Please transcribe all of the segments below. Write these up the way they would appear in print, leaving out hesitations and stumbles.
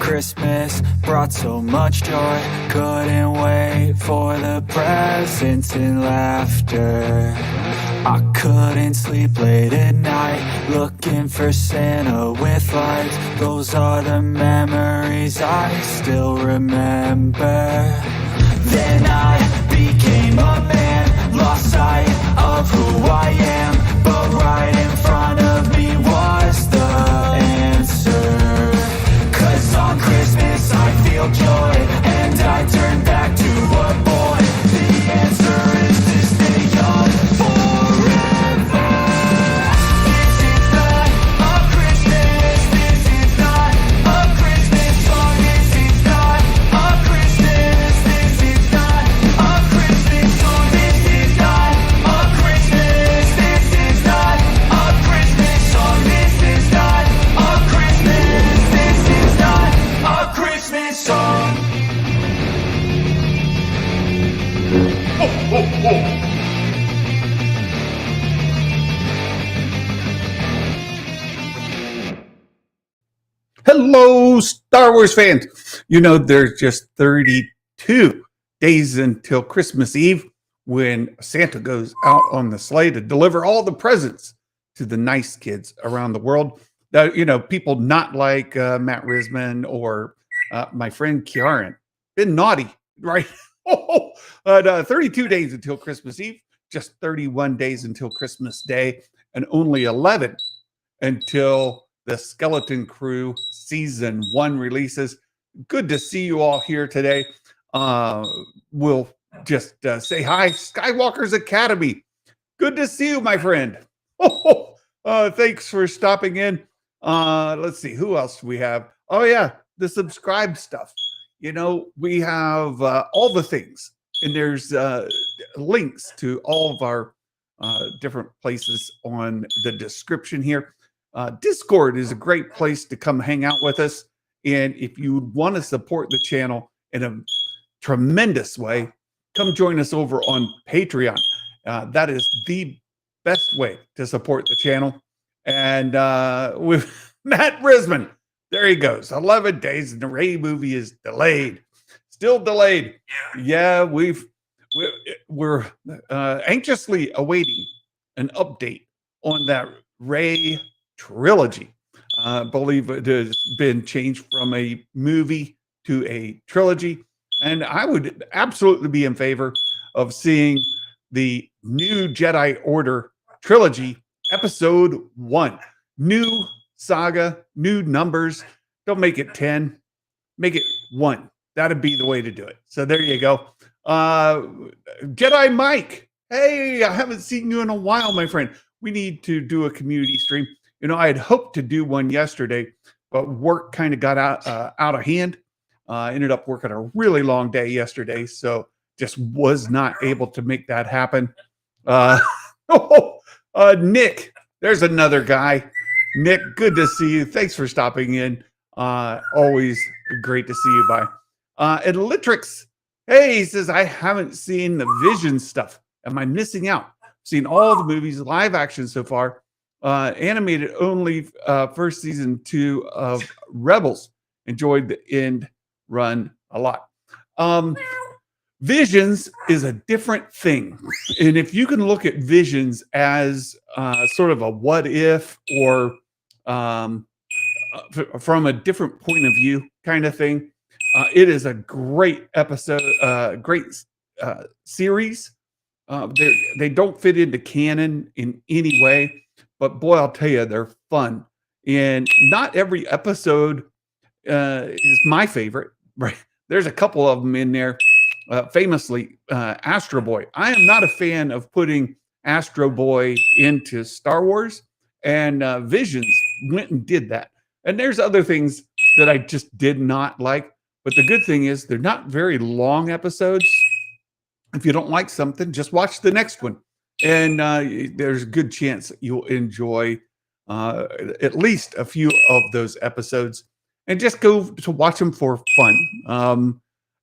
Christmas brought so much joy, couldn't wait for the presents and laughter. I couldn't sleep late at night, looking for Santa with lights. Those are the memories I still remember. Then I became a man, lost sight of who I am, but right in front of me was the answer. 'Cause on Christmas I feel joy, and I turn back to a boy. The answer is to stay young forever. This is not a Christmas, this is not a Christmas song, this is not a Christmas, this is not a Christmas song, this is not a Christmas, this is not a Christmas song, this is not a Christmas, this is not a Christmas song. Hello, Star Wars fans. You know, there's just 32 days until Christmas Eve when Santa goes out on the sleigh to deliver all the presents to the nice kids around the world. You know, people not like Matt Risman or my friend Kieran. Been naughty, right? But 32 days until Christmas Eve, just 31 days until Christmas Day, and only 11 until the Skeleton Crew Season 1 releases. Good to see you all here today. We'll just say hi, Skywalker's Academy. Good to see you, my friend. Thanks for stopping in. Let's see, who else do we have? Oh, yeah, the subscribe stuff. You know, we have all the things, and there's links to all of our different places on the description here. Discord is a great place to come hang out with us. And if you want to support the channel in a tremendous way, come join us over on Patreon. That is the best way to support the channel. And with Matt Risman, there he goes. 11 days and the Ray movie is delayed. Still delayed. Yeah, we're anxiously awaiting an update on that Ray trilogy. I believe it has been changed from a movie to a trilogy. And I would absolutely be in favor of seeing the new Jedi Order trilogy, episode 1. New saga, new numbers. Don't make it 10. Make it 1. That'd be the way to do it. So there you go. Jedi Mike. Hey, I haven't seen you in a while, my friend. We need to do a community stream. You know, I had hoped to do one yesterday, but work kind of got out of hand. Ended up working a really long day yesterday, so just was not able to make that happen. Nick, there's another guy. Nick, good to see you. Thanks for stopping in. Always great to see you by. And Litrix, hey, he says, I haven't seen the Vision stuff. Am I missing out? Seen all the movies, live action so far. Animated only first season 2 of Rebels. Enjoyed the end run a lot. Visions is a different thing. And if you can look at Visions as sort of a what if or from a different point of view kind of thing, it is a great episode, great series. They don't fit into canon in any way. But boy, I'll tell you, they're fun. And not every episode is my favorite, right? There's a couple of them in there. Famously, Astro Boy. I am not a fan of putting Astro Boy into Star Wars. And Visions went and did that. And there's other things that I just did not like. But the good thing is they're not very long episodes. If you don't like something, just watch the next one. And there's a good chance you'll enjoy at least a few of those episodes and just go to watch them for fun.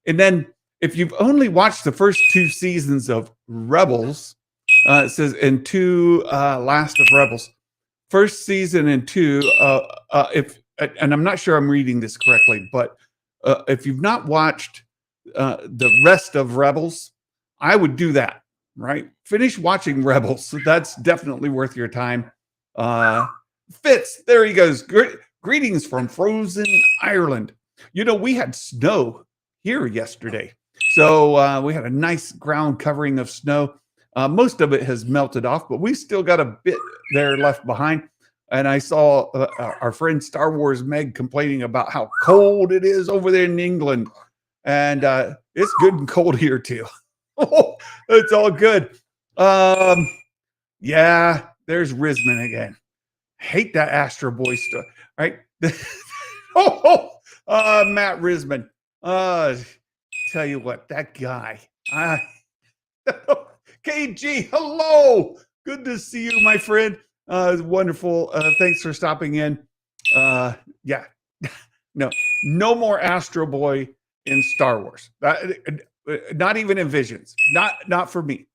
And then if you've only watched the first 2 seasons of Rebels, it says in 2 Last of Rebels, first season and 2, if and I'm not sure I'm reading this correctly, but if you've not watched the rest of Rebels, I would do that, right? Finish watching Rebels. So that's definitely worth your time. Fitz, there he goes. Greetings from frozen Ireland. We had snow here yesterday. So we had a nice ground covering of snow. Most of it has melted off, but we still got a bit there left behind. And I saw our friend Star Wars Meg complaining about how cold it is over there in England. And it's good and cold here too. It's all good. Yeah, there's Risman again. Hate that Astro Boy stuff, right? Matt Risman. Tell you what, that guy. KG, hello. Good to see you, my friend. Wonderful. Thanks for stopping in. Yeah. No more Astro Boy in Star Wars. Not even in Visions. Not for me.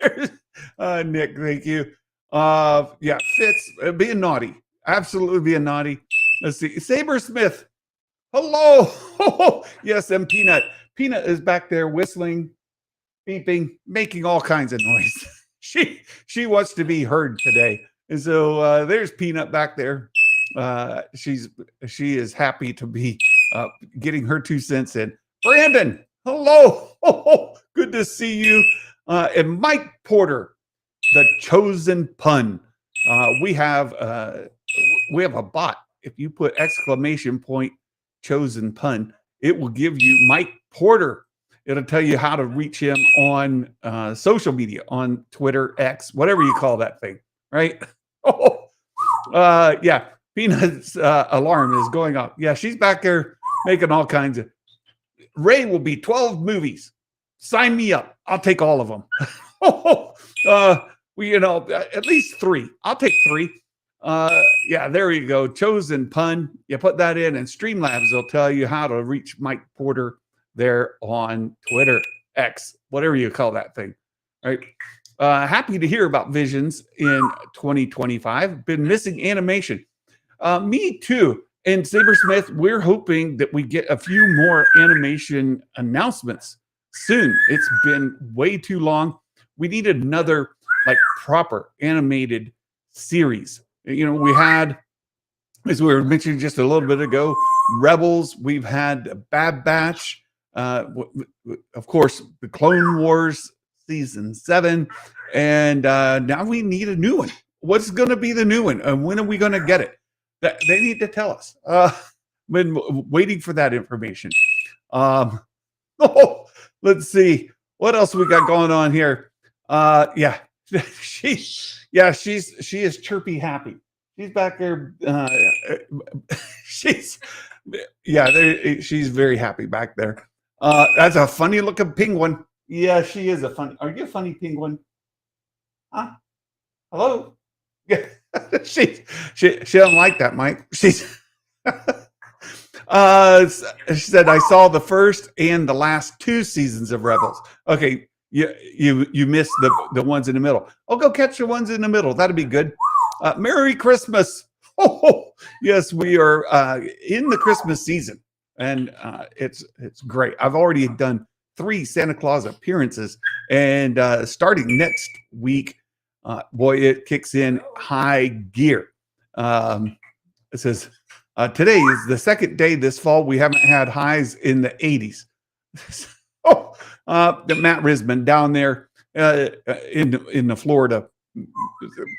Nick, thank you. Yeah, Fitz, being naughty. Absolutely being naughty. Let's see. Saber Smith. Hello. Yes, and Peanut. Peanut is back there whistling, beeping, making all kinds of noise. She wants to be heard today. And so there's Peanut back there. She is happy to be getting her 2 cents in. Brandon, hello. Good to see you. And Mike Porter, the chosen pun. We have a bot. If you put exclamation point chosen pun, it will give you Mike Porter. It'll tell you how to reach him on social media, on Twitter, X, whatever you call that thing, right? Yeah. Peanut's alarm is going off. Yeah, she's back there making all kinds of. Ray will be 12 movies. Sign me up. I'll take all of them. At least 3. I'll take 3. Yeah, there you go. Chosen pun. You put that in, and Streamlabs will tell you how to reach Mike Porter there on Twitter, X, whatever you call that thing. Right. Happy to hear about Visions in 2025. Been missing animation. Me too. And Sabersmith, we're hoping that we get a few more animation announcements soon. It's been way too long. We need another proper animated series. We had, as we were mentioning just a little bit ago, Rebels. We've had Bad Batch. Of course, the Clone Wars season 7. And now we need a new one. What's going to be the new one? And when are we going to get it? They need to tell us. Been waiting for that information. Let's see what else we got going on here. Yeah, she is chirpy happy. She's back there. She's very happy back there. That's a funny looking penguin. Yeah, she is a funny. Are you a funny penguin? Huh? Hello? Yeah. She doesn't like that, Mike. She's she said, I saw the first and the last 2 seasons of Rebels. Okay, you missed the ones in the middle. I'll go catch the ones in the middle. That'd be good. Merry Christmas. Oh, yes, we are in the Christmas season, and it's great. I've already done 3 Santa Claus appearances, and starting next week, boy, it kicks in high gear. It says, today is the second day this fall we haven't had highs in the 80s. Matt Risman down there in the Florida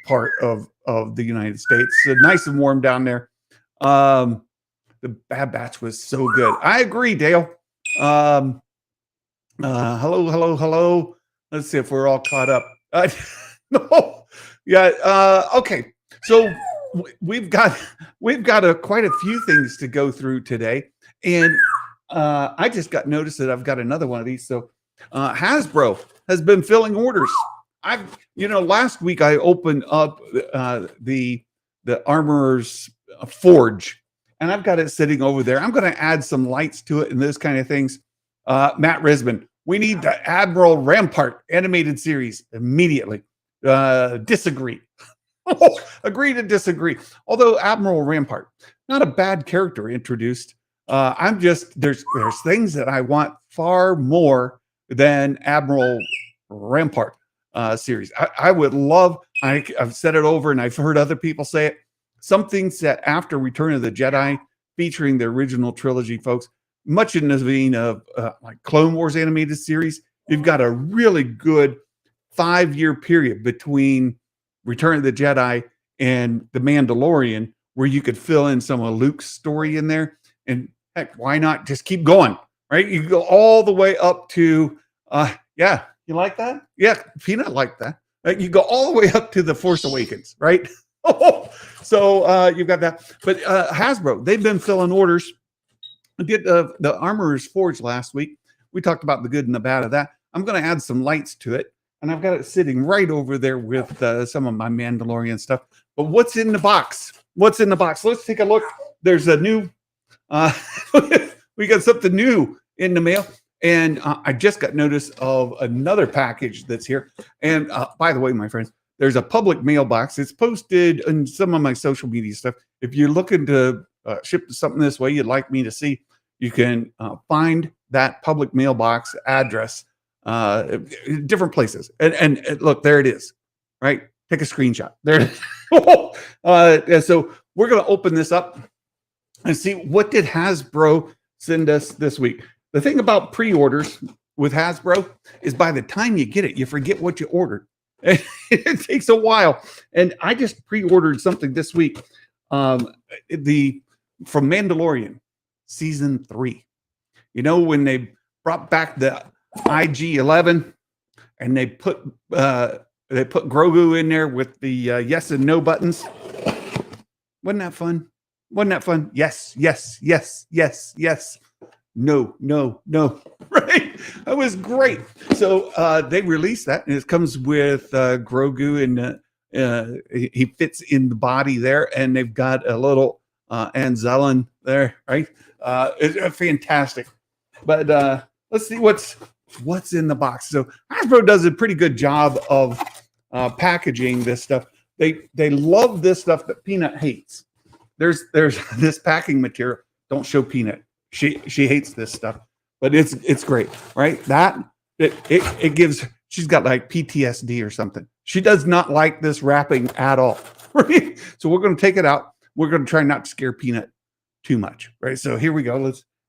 part of the United States. So nice and warm down there. The Bad Batch was so good. I agree, Dale. Hello. Let's see if we're all caught up. No. Yeah. Okay. So we've got quite a few things to go through today, and I just got noticed that I've got another one of these. So Hasbro has been filling orders. Last week I opened up the Armorer's Forge, and I've got it sitting over there. I'm going to add some lights to it and those kind of things. Matt Risman, we need the Admiral Rampart animated series immediately. Disagree. Agree to disagree. Although Admiral Rampart, not a bad character introduced. I'm just there's things that I want far more than Admiral Rampart series. I would love. I've said it over, and I've heard other people say it. Something set after Return of the Jedi, featuring the original trilogy, folks. Much in the vein of like Clone Wars animated series. You've got a really good 5-year period between Return of the Jedi and The Mandalorian, where you could fill in some of Luke's story in there. And heck, why not just keep going, right? You go all the way up to, yeah, you like that? Yeah, Peanut liked that. You go all the way up to The Force Awakens, right? So you've got that. But Hasbro, they've been filling orders. I did the Armorer's Forge last week. We talked about the good and the bad of that. I'm going to add some lights to it. And I've got it sitting right over there with some of my Mandalorian stuff. But what's in the box? What's in the box? Let's take a look. There's a new, we got something new in the mail. And I just got notice of another package that's here. And by the way, my friends, there's a public mailbox. It's posted in some of my social media stuff. If you're looking to ship something this way you'd like me to see, you can find that public mailbox address different places. And look, there it is, right? Take a screenshot. There it is. So we're going to open this up and see what did Hasbro send us this week. The thing about pre-orders with Hasbro is by the time you get it, you forget what you ordered. It takes a while. And I just pre-ordered something this week. From Mandalorian season 3. You know, when they brought back the IG-11 and they put Grogu in there with the yes and no buttons. Wasn't that fun? Wasn't that fun? Yes, yes, yes, yes, yes. No, no, no. Right? That was great. So they released that, and it comes with Grogu, and he fits in the body there, and they've got a little Anzellan there, right? It's fantastic. But let's see what's in the box. So Hasbro does a pretty good job of packaging this stuff. They love this stuff that Peanut hates. There's this packing material. Don't show Peanut. She hates this stuff, but it's great, right? That it gives. She's got like PTSD or something. She does not like this wrapping at all. Right? So we're going to take it out. We're going to try not to scare Peanut too much, right? So here we go.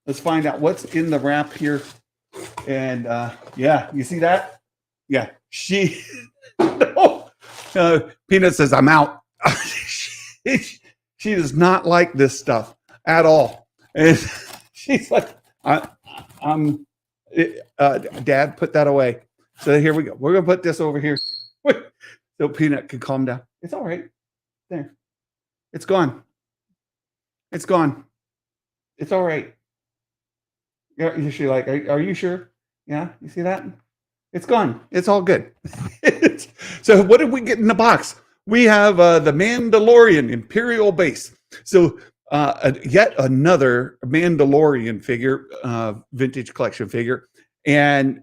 Let's find out what's in the wrap here. And yeah, you see that? Yeah, she. Peanut says, "I'm out." She does not like this stuff at all, and she's like, "I'm." Dad, put that away. So here we go. We're gonna put this over here, so Peanut can calm down. It's all right. There, it's gone. It's gone. It's all right. Yeah, she like, are you sure? Yeah, you see that? It's gone. It's all good. So what did we get in the box? We have the Mandalorian Imperial Base. So yet another Mandalorian figure, vintage collection figure. And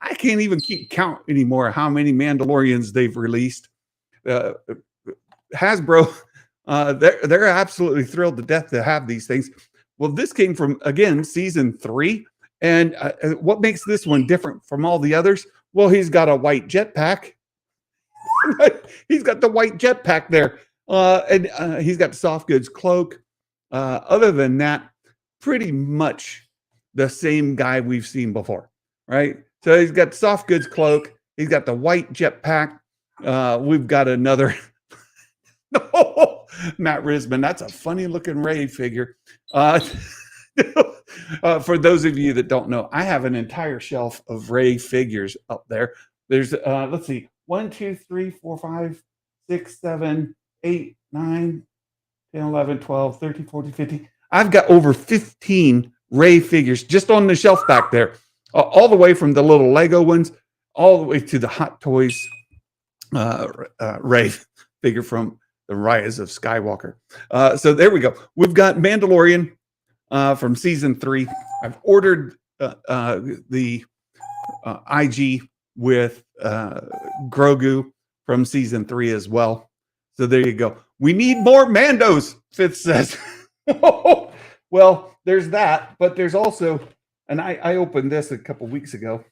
I can't even keep count anymore how many Mandalorians they've released. Hasbro, they're absolutely thrilled to death to have these things. Well, this came from, again, season 3. And what makes this one different from all the others? Well, he's got a white jetpack. He's got the white jetpack there. And he's got the soft goods cloak. Other than that, pretty much the same guy we've seen before, right? So he's got the soft goods cloak. He's got the white jetpack. We've got another... Matt Risman, that's a funny looking Ray figure. For those of you that don't know, I have an entire shelf of Ray figures up there. There's let's see, 1, 2, 3, 4, 5, 6, 7, 8, 9, 10, 11, 12, 13, 14, 15. I've got over 15 Ray figures just on the shelf back there, all the way from the little Lego ones all the way to the Hot Toys Ray figure from The Rise of Skywalker. So there we go. We've got Mandalorian from season 3. I've ordered the IG with Grogu from season 3 as well. So there you go. We need more Mandos, Fitz says. Well, there's that, but there's also, and I opened this a couple weeks ago.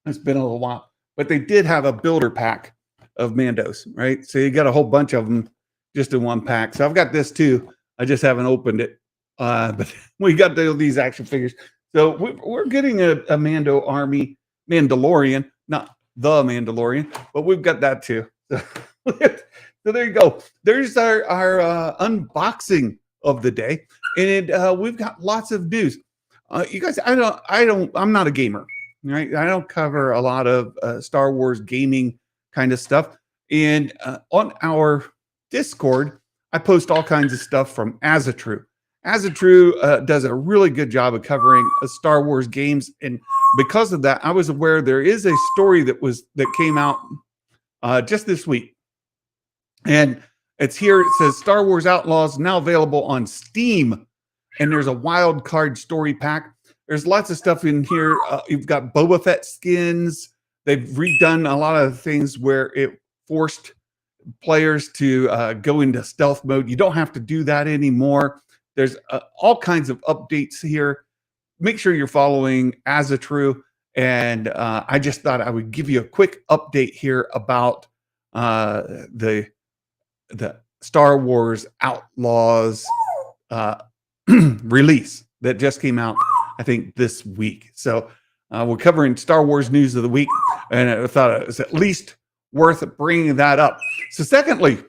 It's been a little while, but they did have a builder pack of Mandos, right? So you got a whole bunch of them just in one pack. So I've got this too. I just haven't opened it, but we got these action figures. So we're getting a Mando army Mandalorian, not the Mandalorian, but we've got that too. So, so there you go. There's our unboxing of the day, and we've got lots of news. You guys, I'm not a gamer, right? I don't cover a lot of Star Wars gaming kind of stuff. And on our Discord, I post all kinds of stuff from Azatru. Azatru does a really good job of covering Star Wars games, and because of that, I was aware there is a story that came out just this week, and it's here. It says Star Wars Outlaws now available on Steam, and there's a wild card story pack. There's lots of stuff in here. You've got Boba Fett skins. They've redone a lot of things where it forced players to go into stealth mode. You don't have to do that anymore. There's all kinds of updates here. Make sure you're following Azatru. And I just thought I would give you a quick update here about the Star Wars Outlaws release that just came out, I think, this week. So we're covering Star Wars news of the week, and I thought it was at least worth bringing that up. So secondly,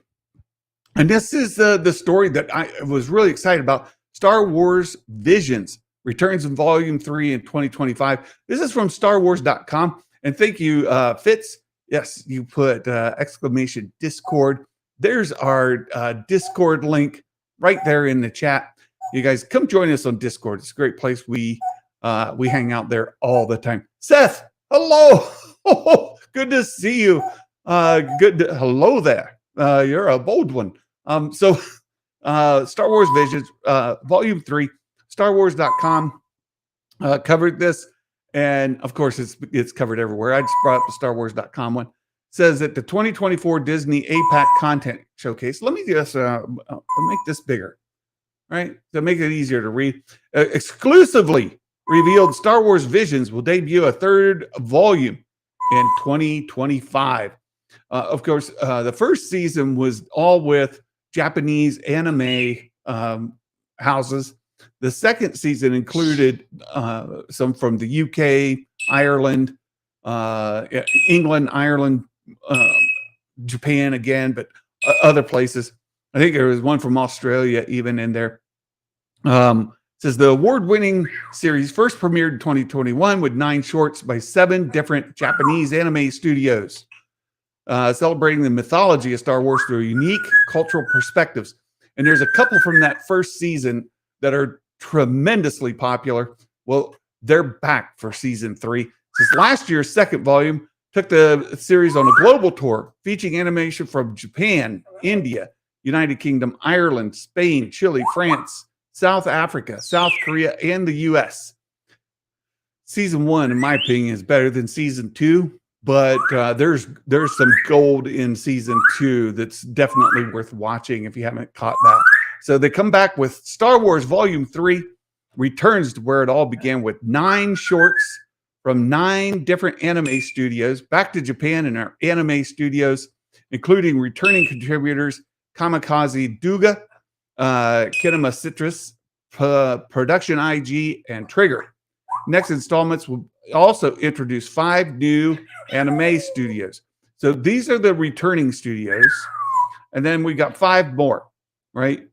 and this is the story that I was really excited about, Star Wars Visions returns in Volume 3 in 2025. This is from StarWars.com. And thank you, Fitz. Yes, you put exclamation Discord. There's our Discord link right there in the chat. You guys come join us on Discord. It's a great place. We hang out there all the time. Seth, hello. Good to see you. Hello there. You're a bold one. So Star Wars Visions, Volume 3, StarWars.com covered this. And of course, it's covered everywhere. I just brought up the StarWars.com one. Says that the 2024 Disney APAC Content Showcase. Let me just make this bigger, right? To make it easier to read. Exclusively revealed Star Wars Visions will debut a third volume in 2025. Of course, the first season was all with Japanese anime houses. The second season included some from the UK, Ireland, England, Ireland, Japan again, but other places. I think there was one from Australia even in there. Says the award-winning series first premiered in 2021 with 9 shorts by 7 different Japanese anime studios, celebrating the mythology of Star Wars through unique cultural perspectives. And there's a couple from that first season that are tremendously popular. Well, they're back for season 3. Since last year's second volume took the series on a global tour, featuring animation from Japan, India, United Kingdom, Ireland, Spain, Chile, France, South Africa, South Korea, and the US. Season 1, in my opinion, is better than season 2, but there's some gold in season 2 that's definitely worth watching if you haven't caught that. So they come back with Star Wars Volume 3, returns to where it all began with 9 shorts from 9 different anime studios, back to Japan and our anime studios, including returning contributors Kamikaze Duga, Kinema Citrus, Production IG, and Trigger. Next installments will also introduce 5 new anime studios. So these are the returning studios. And then we got 5 more, right?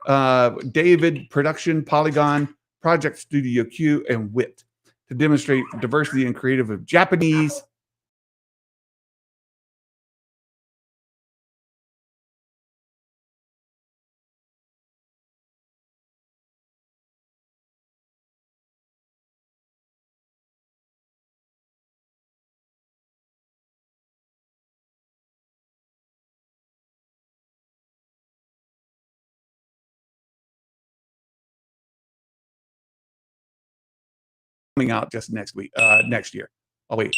David, Production, Polygon, Project Studio Q, and WIT to demonstrate diversity and creative of Japanese coming out just next year. Oh, wait.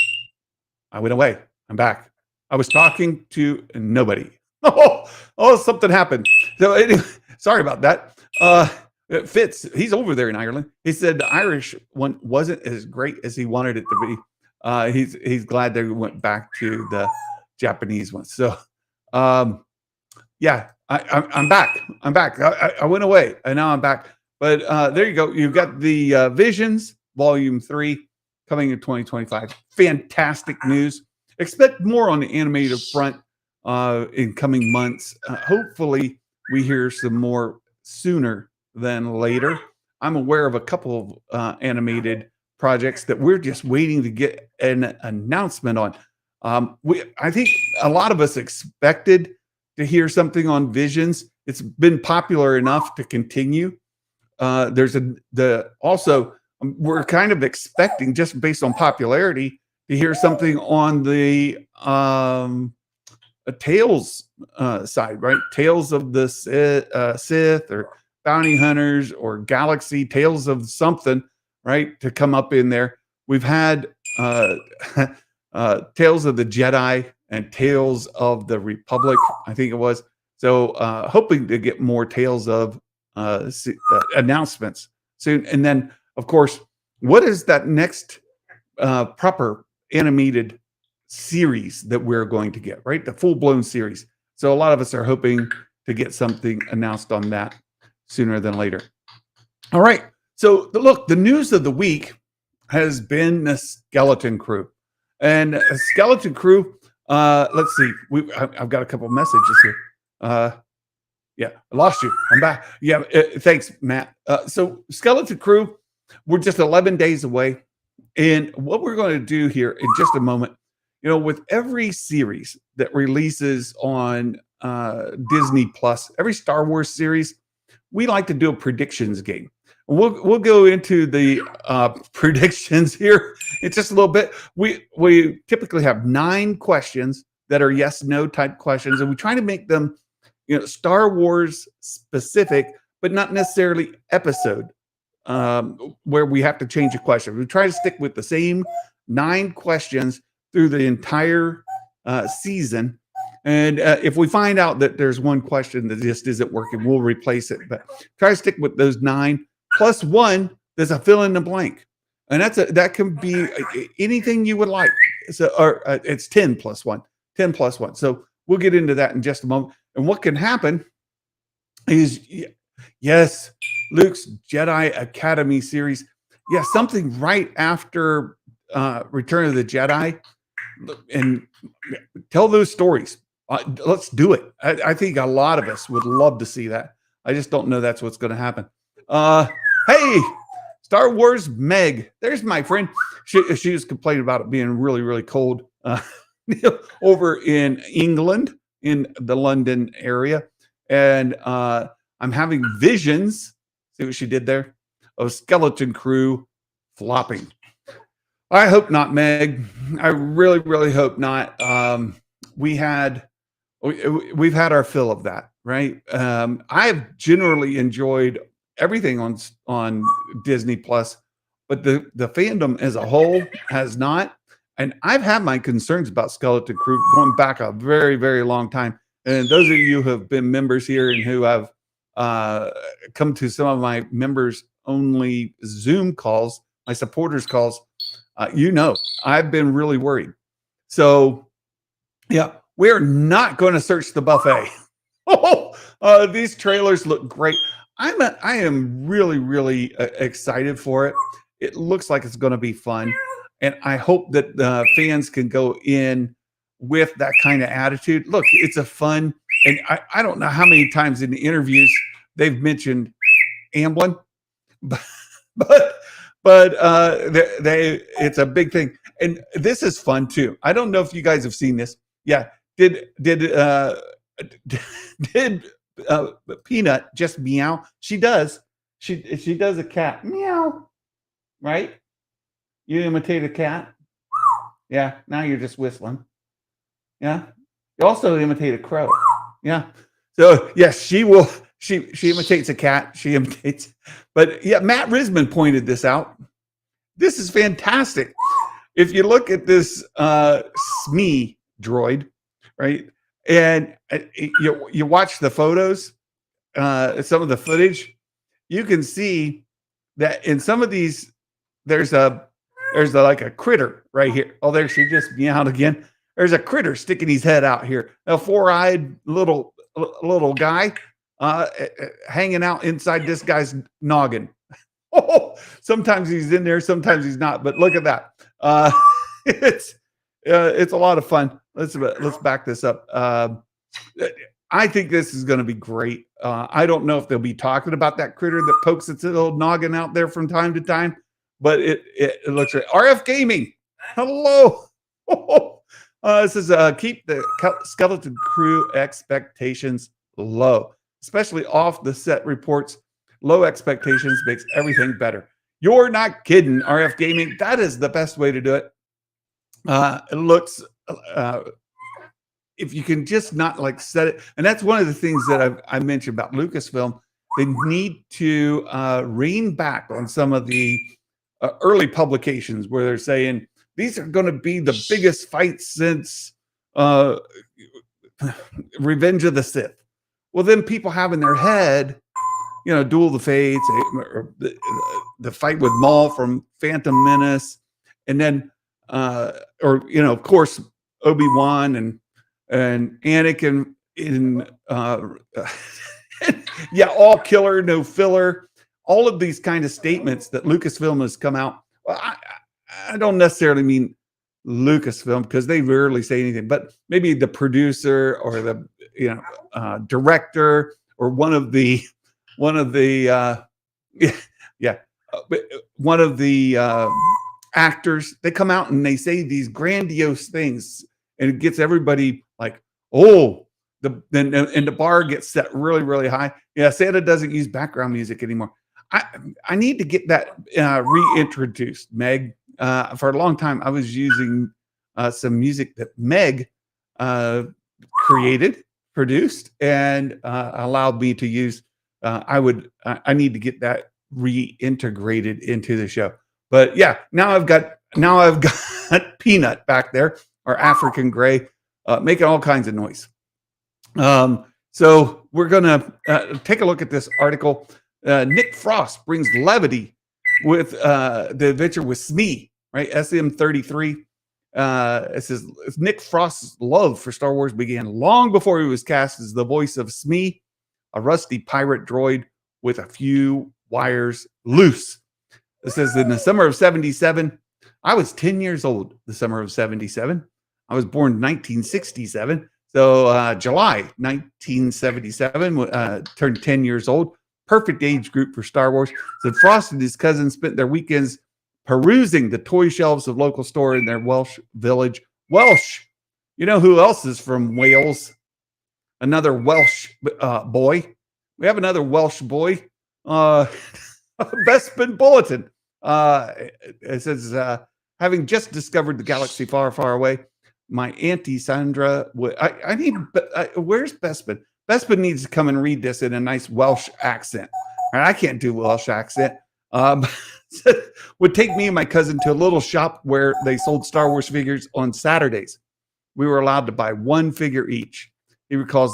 I went away. I'm back. I was talking to nobody. Oh, something happened. So anyway, sorry about that. Fitz, he's over there in Ireland. He said the Irish one wasn't as great as he wanted it to be. He's glad they went back to the Japanese one. So, yeah, I'm back. I'm back. I went away and now I'm back. But there you go. You've got the Visions Volume 3 coming in 2025. Fantastic news. Expect more on the animated front in coming months. Hopefully, we hear some more sooner than later. I'm aware of a couple of animated projects that we're just waiting to get an announcement on. I think a lot of us expected to hear something on Visions. It's been popular enough to continue. Also we're kind of expecting, just based on popularity, to hear something on the Tales side, right? Tales of the Sith or Bounty Hunters or Galaxy, Tales of something, right? To come up in there. We've had Tales of the Jedi and Tales of the Republic, I think it was. So hoping to get more Tales of announcements soon. And then, of course, what is that next proper animated series that we're going to get, right? The full-blown series. So a lot of us are hoping to get something announced on that sooner than later. All right. So look, the news of the week has been the Skeleton Crew. And Skeleton Crew, let's see. I've got a couple messages here. Yeah, I lost you. I'm back. Yeah, thanks, Matt. So Skeleton Crew, we're just 11 days away. And what we're going to do here in just a moment, with every series that releases on Disney Plus, every Star Wars series, we like to do a predictions game. We'll go into the predictions here in just a little bit. We typically have 9 questions that are yes/no type questions, and we try to make them Star Wars specific, but not necessarily episode where we have to change a question. We try to stick with the same 9 questions through the entire season. And if we find out that there's one question that just isn't working, we'll replace it. But try to stick with those 9 plus 1. There's a fill in the blank, and that can be anything you would like. So, or it's 10 plus 1, 10 plus 1. So we'll get into that in just a moment. And what can happen is, yes, Luke's Jedi Academy series. Yeah, something right after Return of the Jedi, and tell those stories. Let's do it. I think a lot of us would love to see that. I just don't know that's what's going to happen. Hey, Star Wars Meg. There's my friend. She was complaining about it being really, really cold over in England, in the London area. And I'm having visions, see what she did there, of Skeleton Crew flopping. I hope not, Meg. I really, really hope not. We've had our fill of that, right? I've generally enjoyed everything on Disney Plus, but the fandom as a whole has not. And I've had my concerns about Skeleton Crew going back a very, very long time. And those of you who have been members here and who have come to some of my members only Zoom calls, my supporters calls, I've been really worried. So, yeah, we're not going to search the buffet. These trailers look great. I am really, really excited for it. It looks like it's going to be fun. And I hope that the fans can go in with that kind of attitude. Look, it's a fun, and I don't know how many times in the interviews they've mentioned Amblin, but it's a big thing. And this is fun too. I don't know if you guys have seen this. Yeah. Did Peanut just meow? She does. She does a cat meow, right? You imitate a cat. Yeah. Now you're just whistling. Yeah. You also imitate a crow. Yeah. So yes, she will. She imitates a cat. She imitates. But yeah, Matt Risman pointed this out. This is fantastic. If you look at this SME droid, right? And you watch the photos, some of the footage, you can see that in some of these, there's like a critter right here. Oh, there she just meowed again. There's a critter sticking his head out here. A four-eyed little guy hanging out inside this guy's noggin. Oh, sometimes he's in there, sometimes he's not. But look at that. It's a lot of fun. Let's back this up. I think this is going to be great. I don't know if they'll be talking about that critter that pokes its little noggin out there from time to time, but it looks right. RF Gaming, hello. This is keep the skeleton crew expectations low, especially off the set reports. Low expectations makes everything better. You're not kidding, RF Gaming. That is the best way to do it. It looks, if you can just not like set it, and that's one of the things that I mentioned about Lucasfilm. They need to rein back on some of the early publications where they're saying these are going to be the biggest fights since Revenge of the Sith. Well, then people have in their head, Duel of the Fates, or the fight with Maul from Phantom Menace, and then, of course, Obi-Wan and Anakin in, all killer, no filler. All of these kind of statements that Lucasfilm has come out. Well, I don't necessarily mean Lucasfilm because they rarely say anything, but maybe the producer or the director or one of the actors. They come out and they say these grandiose things, and it gets everybody like, oh, and the bar gets set really, really high. Yeah, Santa doesn't use background music anymore. I need to get that reintroduced, Meg. For a long time, I was using some music that Meg created, produced, and allowed me to use. I need to get that reintegrated into the show. But yeah, now I've got Peanut back there, or African Gray, making all kinds of noise. So we're gonna take a look at this article. Nick Frost brings levity with the adventure with Smee, right? SM-33. It says Nick Frost's love for Star Wars began long before he was cast as the voice of Smee, a rusty pirate droid with a few wires loose. It says in the summer of 77, I was 10 years old. The summer of 77. I was born in 1967. So July 1977, turned 10 years old. Perfect age group for Star Wars. So Frost and his cousins spent their weekends perusing the toy shelves of local store in their Welsh village. Welsh. You know who else is from Wales? Another Welsh boy. We have another Welsh boy. Bespin Bulletin. It says, having just discovered the galaxy far, far away, my auntie Sandra, where's Bespin? Bespin needs to come and read this in a nice Welsh accent. I can't do Welsh accent. Would take me and my cousin to a little shop where they sold Star Wars figures on Saturdays. We were allowed to buy one figure each. He recalls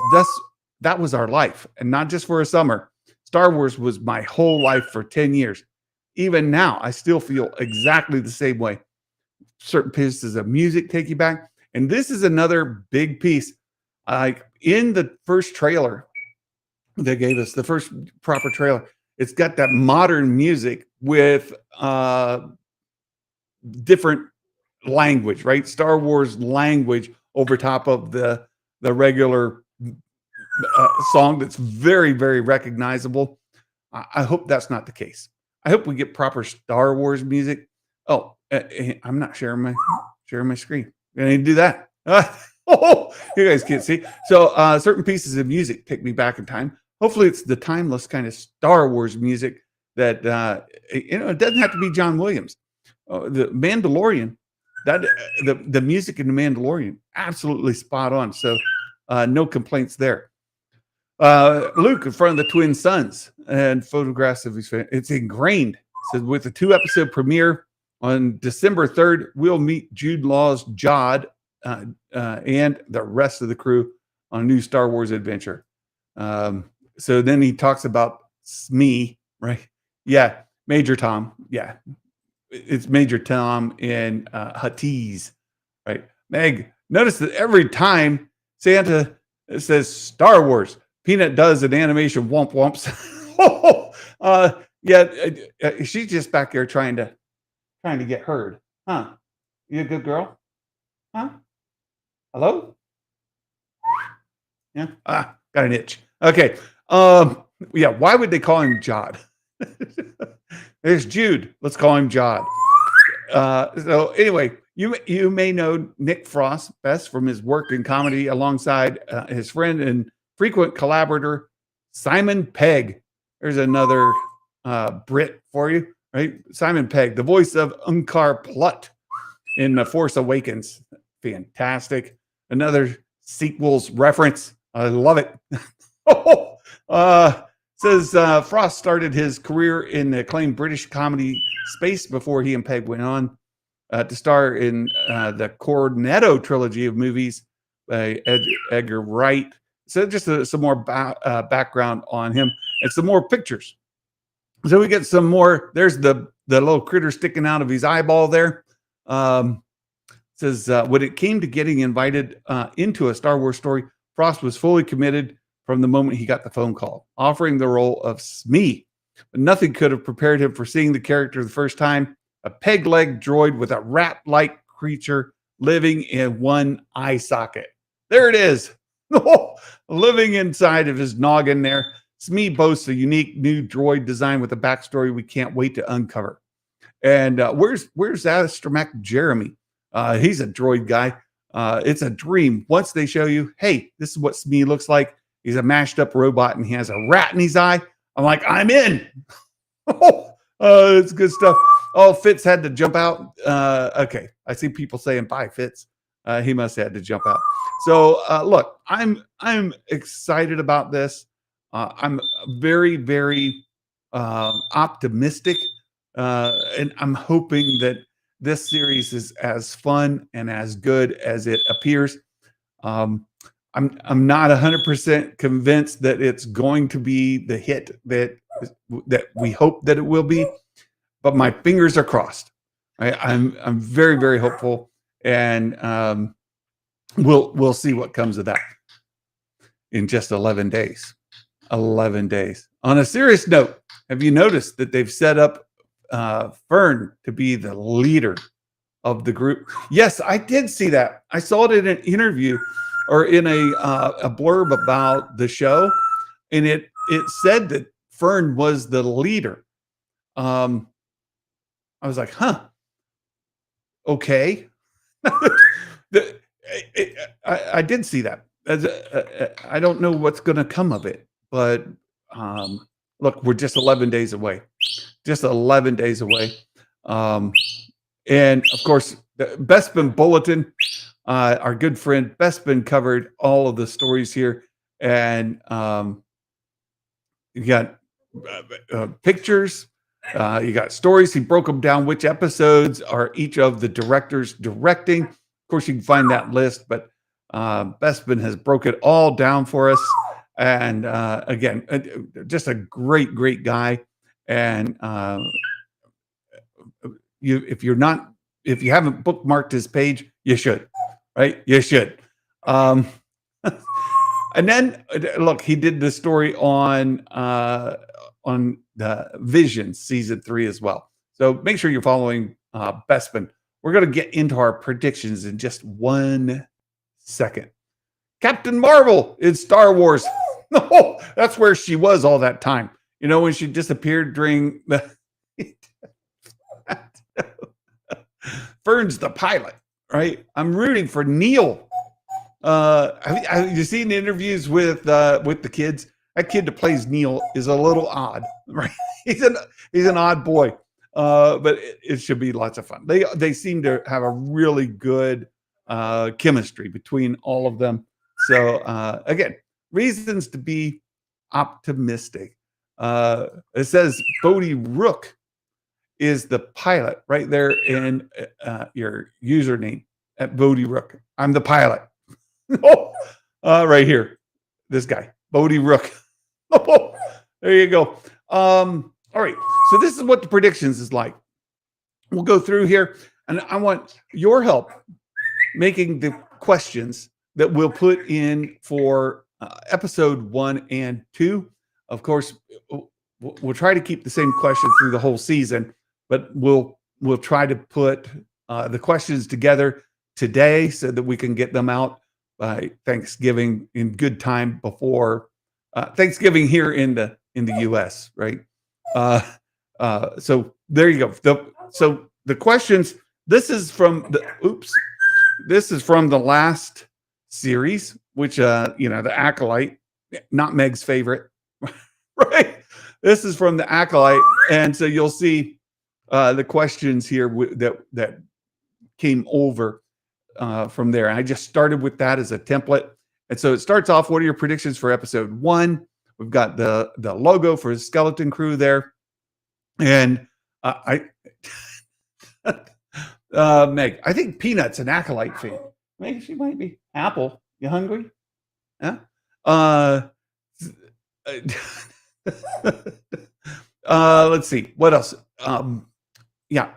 that was our life, and not just for a summer. Star Wars was my whole life for 10 years. Even now, I still feel exactly the same way. Certain pieces of music take you back. And this is another big piece. Like in the first trailer they gave us, the first proper trailer, it's got that modern music with different language, right? Star Wars language over top of the regular song that's very, very recognizable. I hope that's not the case. I hope we get proper Star Wars music. Oh, I'm not sharing my screen. I need to do that. You guys can't see. So certain pieces of music take me back in time. Hopefully it's the timeless kind of Star Wars music that, it doesn't have to be John Williams. The Mandalorian, the music in the Mandalorian, absolutely spot on. So no complaints there. Luke in front of the twin sons and photographs of his family. It's ingrained. It says with the 2-episode premiere on December 3rd, we'll meet Jude Law's Jod and the rest of the crew on a new Star Wars adventure. So then he talks about Smee, right? Yeah, Major Tom. Yeah, it's Major Tom in Huttese, right? Meg, notice that every time Santa says Star Wars, Peanut does an animation womp womps. Yeah, she's just back there trying to get heard. Huh? You a good girl? Huh? Hello? Yeah. Got an itch. Okay. Yeah. Why would they call him Jod? There's Jude. Let's call him Jod. So anyway, you may know Nick Frost best from his work in comedy alongside his friend and frequent collaborator Simon Pegg. There's another Brit for you, right? Simon Pegg, the voice of Unkar Plutt in The Force Awakens. Fantastic. Another sequels reference. I love it. Says Frost started his career in the acclaimed British comedy space before he and Pegg went on to star in the Cornetto trilogy of movies by Edgar Wright. So just some more background on him and some more pictures. So we get some more. There's the little critter sticking out of his eyeball there. Says when it came to getting invited into a Star Wars story, Frost was fully committed from the moment he got the phone call, offering the role of Smee. But nothing could have prepared him for seeing the character the first time, a peg-leg droid with a rat-like creature living in one eye socket. There it is. Living inside of his noggin there. Smee boasts a unique new droid design with a backstory we can't wait to uncover. And where's Astromech Jeremy? He's a droid guy. It's a dream. Once they show you, hey, this is what Smee looks like. He's a mashed up robot and he has a rat in his eye. I'm like, I'm in. It's good stuff. Oh, Fitz had to jump out. Okay, I see people saying bye, Fitz. He must have had to jump out. So look, I'm excited about this. I'm very, very optimistic, and I'm hoping that this series is as fun and as good as it appears. I'm not 100% convinced that it's going to be the hit that we hope that it will be, but my fingers are crossed. I'm very, very hopeful, and we'll see what comes of that in just 11 days. 11 days. On a serious note, have you noticed that they've set up Fern to be the leader of the group? Yes, I did see that. I saw it in an interview or in a blurb about the show, and it said that Fern was the leader. I was like, huh, okay. I did see that. I don't know what's going to come of it, but look, we're just 11 days away. Just 11 days away. And of course, the Bespin Bulletin, our good friend Bespin covered all of the stories here. And you got pictures, you got stories. He broke them down, which episodes are each of the directors directing. Of course, you can find that list, but Bespin has broke it all down for us. And again, just a great, great guy. And if you haven't bookmarked his page, you should, right? You should. And then look, he did the story on the Vision season 3 as well. So make sure you're following Bespin. We're going to get into our predictions in just 1 second. Captain Marvel in Star Wars. No, that's where she was all that time. You know, when she disappeared during the Fern's the pilot, right? I'm rooting for Neil. Have you seen interviews with the kids? That kid that plays Neil is a little odd, right? He's an odd boy, but it should be lots of fun. They seem to have a really good chemistry between all of them. So again, reasons to be optimistic. It says Bodhi Rook is the pilot right there in your username at Bodhi Rook. I'm the pilot. Oh, Right here, this guy, Bodie Rook. There you go. All right. So this is what the predictions is like. We'll go through here, and I want your help making the questions that we'll put in for episode 1 and 2. Of course, we'll try to keep the same question through the whole season, but we'll try to put the questions together today so that we can get them out by Thanksgiving in good time before Thanksgiving here in the U.S. Right? So there you go. So the questions. This is from the last series, which the Acolyte, not Meg's favorite, right? This is from the Acolyte, and so you'll see the questions here that came over from there. I just started with that as a template, and so it starts off. What are your predictions for episode 1? We've got the logo for the Skeleton Crew there, and Meg, I think Peanut's an Acolyte fan. Maybe she might be. Apple, you hungry? Yeah. Let's see. What else? Yeah.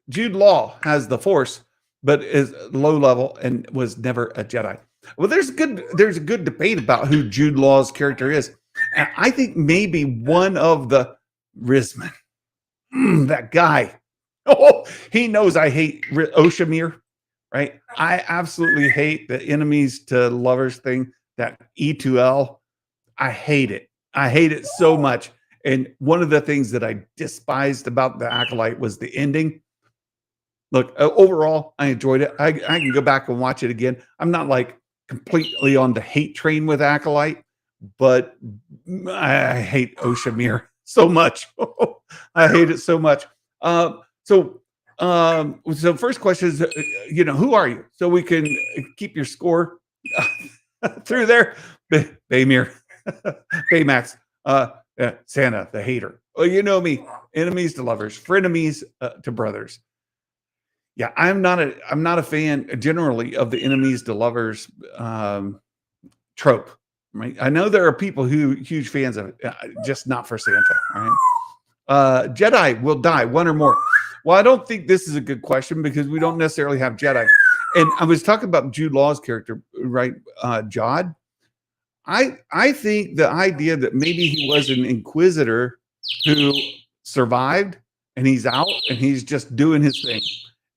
Jude Law has the Force, but is low level and was never a Jedi. Well, there's a good debate about who Jude Law's character is. And I think maybe one of the Risman, that guy. Oh, he knows I hate Oshamir, right? I absolutely hate the enemies to lovers thing, that E2L. I hate it. I hate it so much. And one of the things that I despised about the Acolyte was the ending. Look, overall, I enjoyed it. I can go back and watch it again. I'm not like completely on the hate train with Acolyte, but I hate Oshamir so much. I hate it so much. So first question is, who are you? So we can keep your score through there. Baymir, Baymax, Santa, the hater. Oh, you know me. Enemies to lovers, frenemies to brothers. Yeah, I'm not a fan generally of the enemies to lovers trope. Right? I know there are people who huge fans of it, just not for Santa. Right? Jedi will die, one or more. Well, I don't think this is a good question because we don't necessarily have Jedi. And I was talking about Jude Law's character, right? Jod. I think the idea that maybe he was an Inquisitor who survived and he's out and he's just doing his thing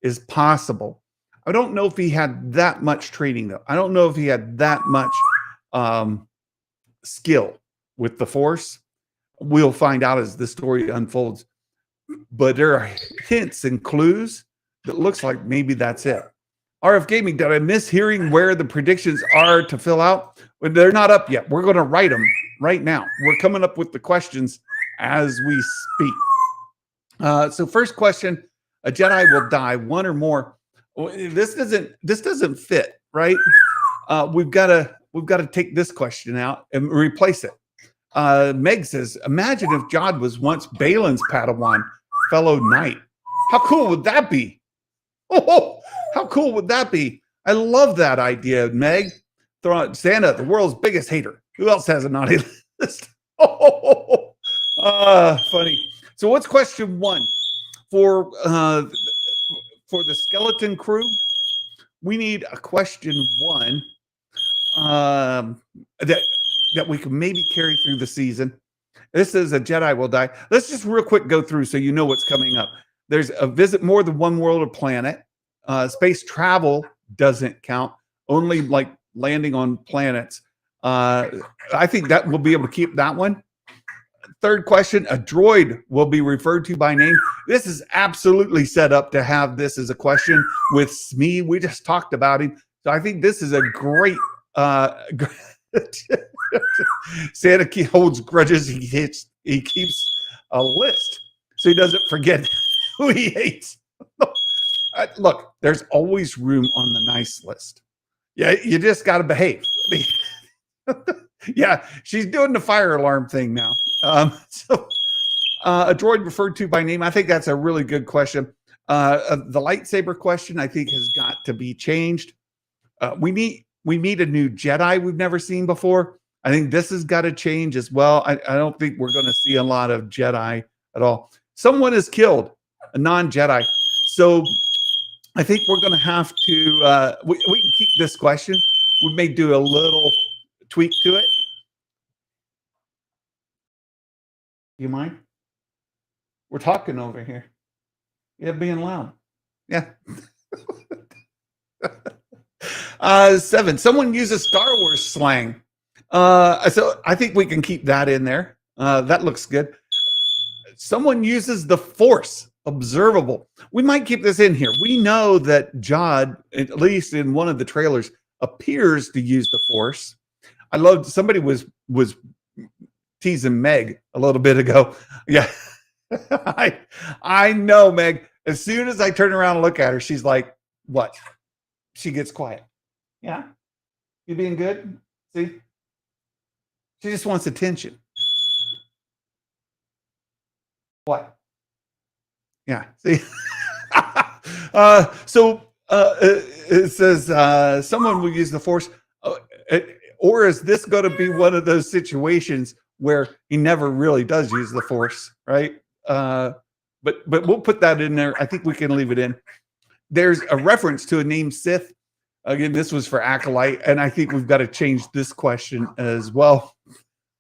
is possible. I don't know if he had that much training, though. I don't know if he had that much skill with the Force. We'll find out as the story unfolds. But there are hints and clues that looks like maybe that's it. RF Gaming, did I miss hearing where the predictions are to fill out? Well, they're not up yet. We're going to write them right now. We're coming up with the questions as we speak. So first question, a Jedi will die, one or more. This doesn't fit, right? We've got to take this question out and replace it. Meg says, imagine if Jod was once Balin's Padawan, fellow knight. How cool would that be? Oh, how cool would that be? I love that idea, Meg. Throw out Santa, the world's biggest hater. Who else has a naughty list? Funny. So what's question 1? For the Skeleton Crew, we need a question 1 that we can maybe carry through the season. This is a Jedi will die. Let's just real quick go through so you know what's coming up. There's a visit more than one world or planet. Space travel doesn't count. Only like landing on planets. I think that we'll be able to keep that one. Third question, a droid will be referred to by name. This is absolutely set up to have this as a question with Smee. We just talked about him. So I think this is a great Santa holds grudges. He keeps a list so he doesn't forget who he hates. Look, there's always room on the nice list. Yeah, you just got to behave. Yeah, she's doing the fire alarm thing now. A droid referred to by name. I think that's a really good question. The lightsaber question, I think, has got to be changed. We need we meet a new Jedi we've never seen before. I think this has got to change as well. I don't think we're going to see a lot of Jedi at all. Someone is killed, a non-Jedi. So I think we're going to have to, we can keep this question. We may do a little tweak to it. You mind? We're talking over here. Yeah, being loud. Yeah. 7. Someone uses Star Wars slang. So I think we can keep that in there. That looks good. Someone uses the Force. Observable. We might keep this in here. We know that Jod, at least in one of the trailers, appears to use the Force. I loved somebody was teasing Meg a little bit ago. Yeah. I know, Meg. As soon as I turn around and look at her, she's like, what? She gets quiet. Yeah. You being good? See? She just wants attention. What? Yeah. See? It says someone will use the Force. Or is this going to be one of those situations where he never really does use the Force, right? But we'll put that in there. I think we can leave it in. There's a reference to a named Sith. Again, this was for Acolyte, and I think we've got to change this question as well.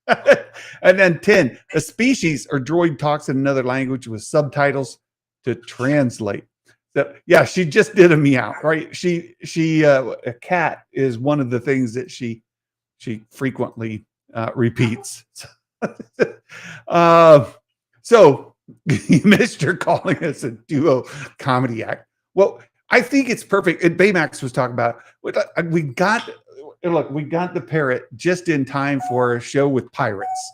And then 10, a species or droid talks in another language with subtitles to translate. So yeah, she just did a meow, right? A cat is one of the things that she frequently repeats. So you missed her calling us a duo comedy act. Well, I think it's perfect. And Baymax was talking about we got the parrot just in time for a show with pirates.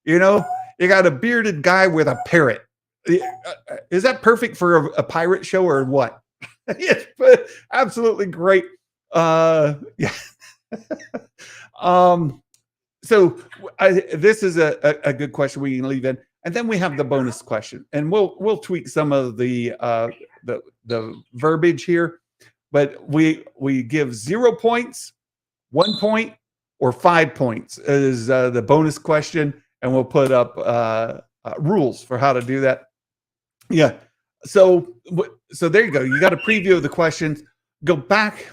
You know, you got a bearded guy with a parrot. Is that perfect for a pirate show or what? It's absolutely great. Yeah. So this is a good question we can leave in, and then we have the bonus question, and we'll tweak some of the verbiage here, but we give 0 points, 1 point, or 5 points as the bonus question, and we'll put up rules for how to do that. Yeah. So there you go. You got a preview of the questions. Go back.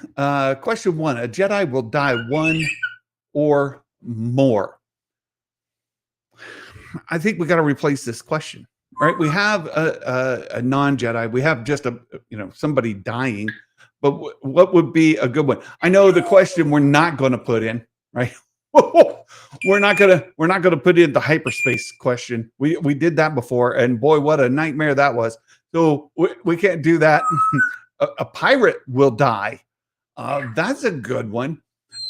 Question 1: a Jedi will die 1 or more. I think we got to replace this question, right? We have a non-Jedi. We have just somebody dying, but what would be a good one? I know the question we're not going to put in, right? We're not gonna put in the hyperspace question. We did that before, and boy, what a nightmare that was. So we can't do that. A pirate will die. That's a good one.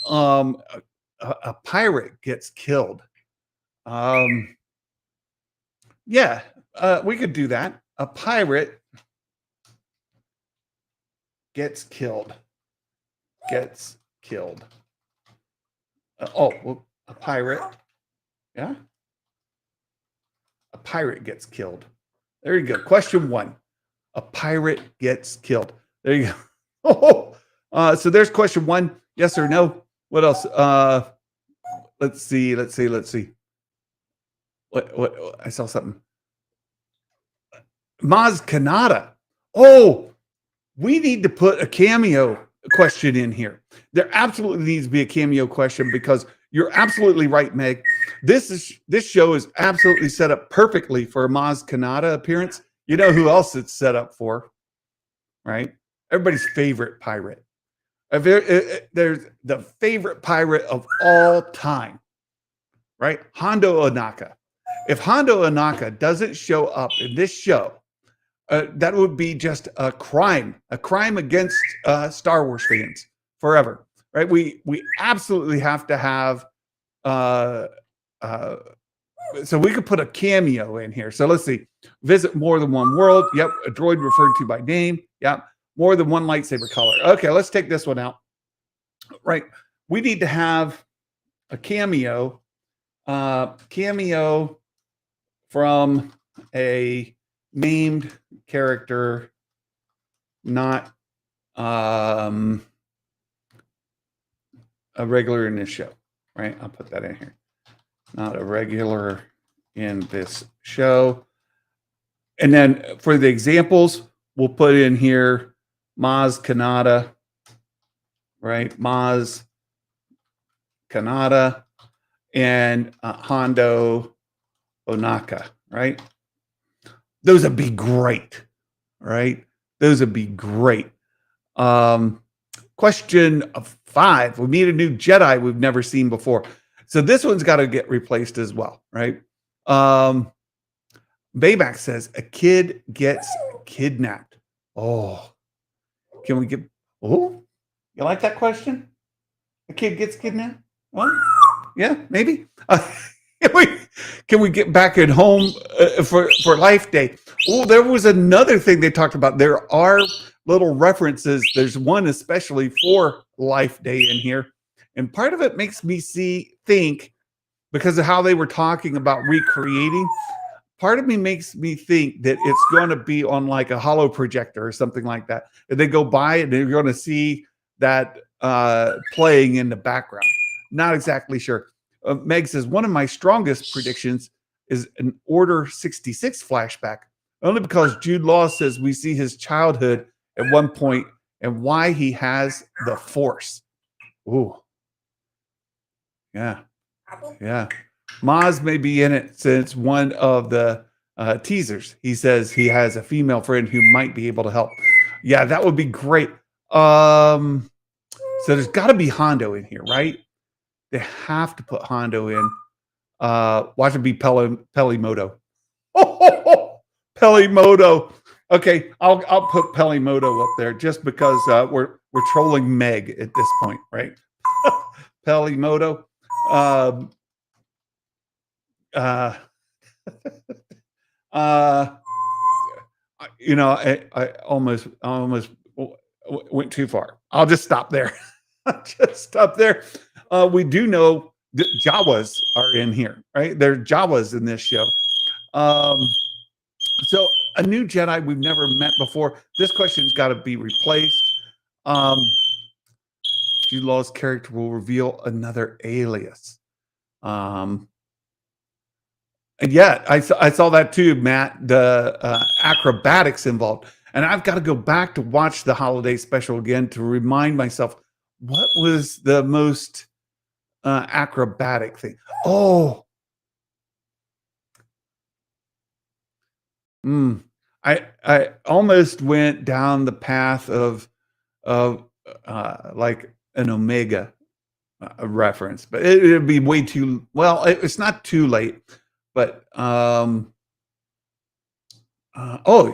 A pirate gets killed. Yeah, we could do that. A pirate gets killed. Gets killed. Well, a pirate. Yeah. A pirate gets killed. There you go. Question 1. A pirate gets killed. There you go. So there's question 1. Yes or no? What else? Let's see. What I saw something. Maz Kanata. Oh, we need to put a cameo question in here. There absolutely needs to be a cameo question because you're absolutely right, Meg. This show is absolutely set up perfectly for a Maz Kanata appearance. You know who else it's set up for, right? Everybody's favorite pirate. There's the favorite pirate of all time, right? Hondo Ohnaka. If Hondo Ohnaka doesn't show up in this show, that would be just a crime against Star Wars fans forever, right? We absolutely have to have. So we could put a cameo in here. So let's see. Visit more than one world. Yep. A droid referred to by name. Yep. More than one lightsaber color. Okay, let's take this one out. Right. We need to have a cameo. Cameo from a named character, not a regular in this show, right? I'll put that in here. Not a regular in this show. And then for the examples, we'll put in here Maz Kanata, right? Maz Kanata and Hondo Onaka, right? Those would be great, right? Those would be great. Question 5. We meet a new Jedi we've never seen before. So this one's got to get replaced as well, right? Bayback says a kid gets kidnapped. Oh, can we get? Oh, you like that question? A kid gets kidnapped? Well, yeah, maybe. Can we get back at home for Life Day? Oh, there was another thing they talked about. There are little references. There's one especially for Life Day in here, and part of it makes me think because of how they were talking about recreating. Part of me makes me think that it's going to be on like a holo projector or something like that. And they go by and they're going to see that playing in the background. Not exactly sure. Meg says, one of my strongest predictions is an Order 66 flashback, only because Jude Law says we see his childhood at one point and why he has the Force. Ooh. Yeah. Yeah. Maz may be in it since one of the teasers. He says he has a female friend who might be able to help. Yeah, that would be great. So there's got to be Hondo in here, right? They have to put Hondo in. Watch it be Pelimoto. Oh, Pelimoto. Okay, I'll put Pelimoto up there just because we're trolling Meg at this point, right? Pelimoto. You know, I almost went too far. I'll just stop there. We do know that Jawas are in here, right? There are Jawas in this show. So a new Jedi we've never met before. This question's got to be replaced. Jude Law's character will reveal another alias. And yeah, I saw that too, Matt. The acrobatics involved, and I've got to go back to watch the holiday special again to remind myself what was the most acrobatic thing. Oh, I almost went down the path of like an Omega reference, but it'd be way too well. It's not too late, but oh,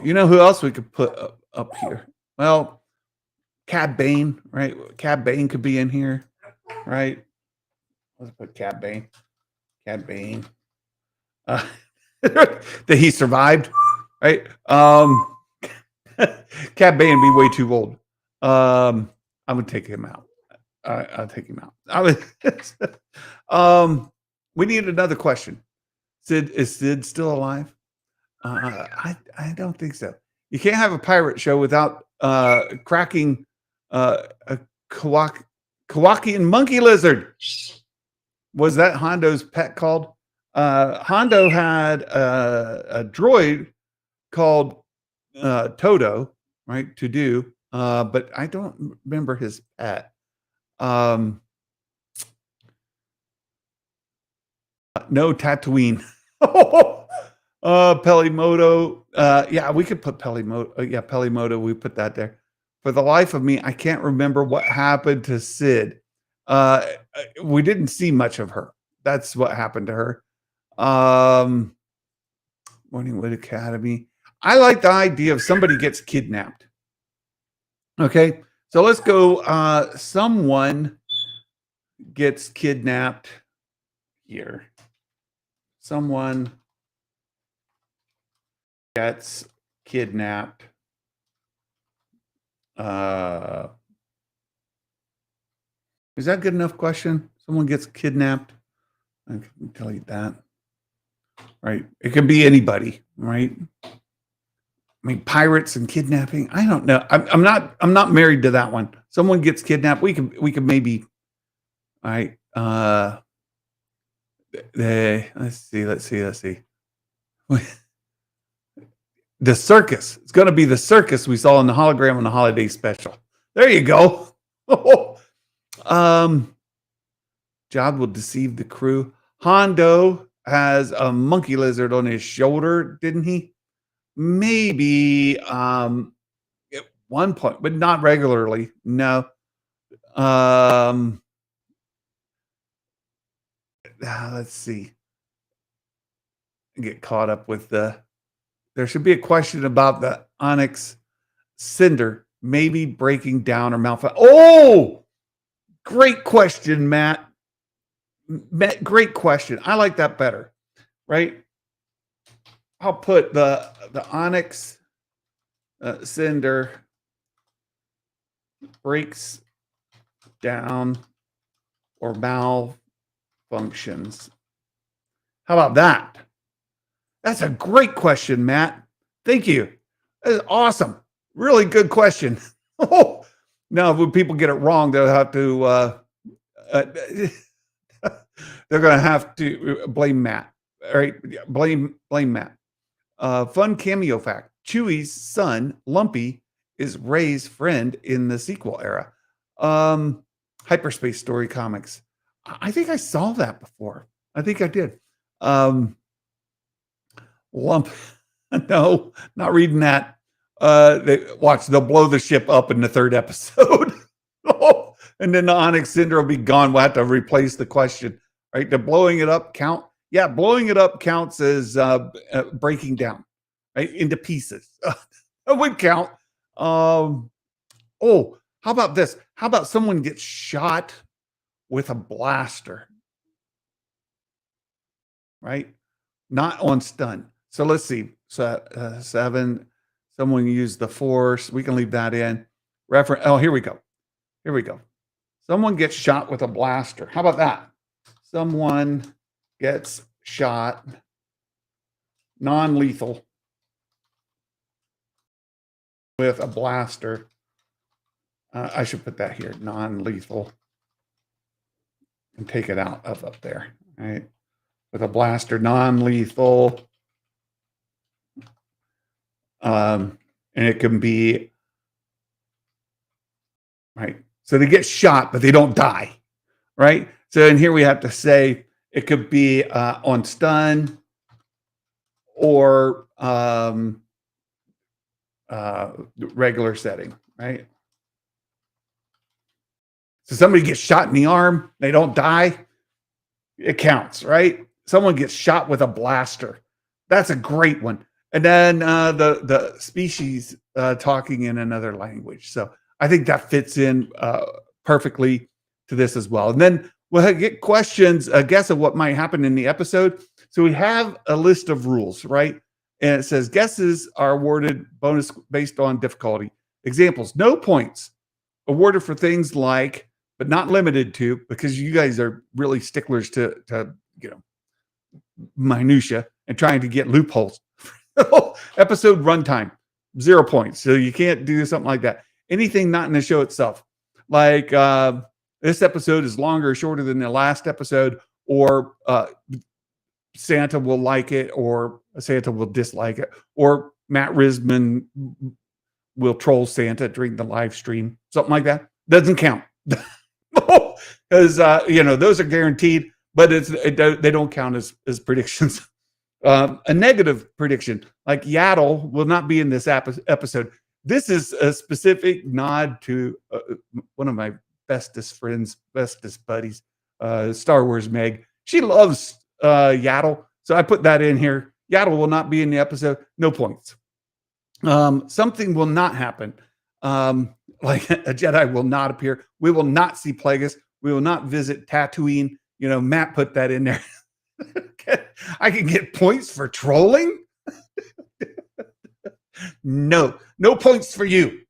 you know who else we could put up here? Well, Cad Bane, right? Cad Bane could be in here, right? Let's put Cad Bane. Cad Bane. That he survived, right? Cad Bane be way too old. I would take him out. I'll take him out. We need another question. Is Sid still alive? I don't think so. You can't have a pirate show without cracking a Kowakian monkey lizard. Was that Hondo's pet called? Hondo had a droid called Toto, right? To do, but I don't remember his pet. No, Tatooine. Pelimoto. Yeah, we could put Pelimoto. Yeah, Pelimoto. We put that there. For the life of me, I can't remember what happened to Sid. We didn't see much of her. That's what happened to her. Morningwood Academy. I like the idea of somebody gets kidnapped. Okay, so let's go. Someone gets kidnapped here. Someone gets kidnapped. Is that a good enough question? Someone gets kidnapped. I can tell you that. Right. It can be anybody, right? I mean, pirates and kidnapping. I don't know. I'm not married to that one. Someone gets kidnapped. We could maybe All right. Let's see. The circus. It's going to be the circus we saw in the hologram on the holiday special. There you go. um, Jod will deceive the crew. Hondo has a monkey lizard on his shoulder, didn't he? Maybe at one point, but not regularly. No. Let's see. Get caught up with there should be a question about the onyx cinder maybe breaking down or malfunction. Oh, great question, Matt. Great question. I like that better, right? I'll put the onyx cinder breaks down or malfunctions. How about that? That's a great question, Matt. Thank you. That is awesome. Really good question. Oh, now when people get it wrong, they'll have to they're going to have to blame Matt. All right, blame Matt. Fun cameo fact: Chewie's son Lumpy is Ray's friend in the sequel era. Hyperspace Story comics. I think I saw that before. I think I did. Lump. No, not reading that. They'll blow the ship up in the third episode. And then the Onyx Cinder will be gone. We'll have to replace the question. Right? The blowing it up count. Yeah, blowing it up counts as breaking down, right? Into pieces. That would count. How about this? How about someone gets shot with a blaster? Right? Not on stun. So let's see. So 7. Someone used the force. We can leave that in. Reference. Oh, here we go. Someone gets shot with a blaster. How about that? Someone gets shot non-lethal with a blaster. I should put that here, non-lethal, and take it out of up there, right? With a blaster, non-lethal. And it can be, right? So they get shot, but they don't die, right? So in here we have to say it could be on stun or regular setting, right? So somebody gets shot in the arm, they don't die, it counts, right? Someone gets shot with a blaster. That's a great one. And then the species talking in another language. So I think that fits in perfectly to this as well. And then we'll get questions, a guess of what might happen in the episode. So we have a list of rules, right? And it says guesses are awarded bonus based on difficulty. Examples: no points awarded for things like, but not limited to, because you guys are really sticklers to minutia and trying to get loopholes. Episode runtime, 0 points. So you can't do something like that. Anything not in the show itself, like this episode is longer or shorter than the last episode, or Santa will like it, or Santa will dislike it, or Matt Risman will troll Santa during the live stream, something like that. Doesn't count because those are guaranteed, but they don't count as predictions. A negative prediction, like Yaddle will not be in this episode. This is a specific nod to one of my bestest friends, bestest buddies, Star Wars Meg. She loves Yaddle, so I put that in here. Yaddle will not be in the episode. No points. Something will not happen. Like a Jedi will not appear. We will not see Plagueis. We will not visit Tatooine. Matt put that in there. I can get points for trolling. No points for you.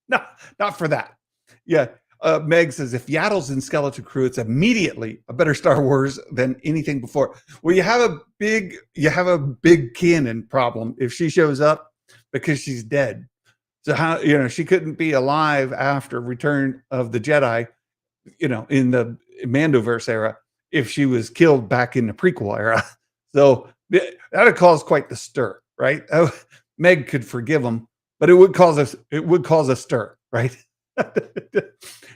No, not for that. Yeah. Meg says if Yaddle's in Skeleton Crew, it's immediately a better Star Wars than anything before. Well, you have a big canon problem if she shows up because she's dead. So how she couldn't be alive after Return of the Jedi in the Mandoverse era, if she was killed back in the prequel era. So that would cause quite the stir, right? Meg could forgive him, but it would cause a stir, right?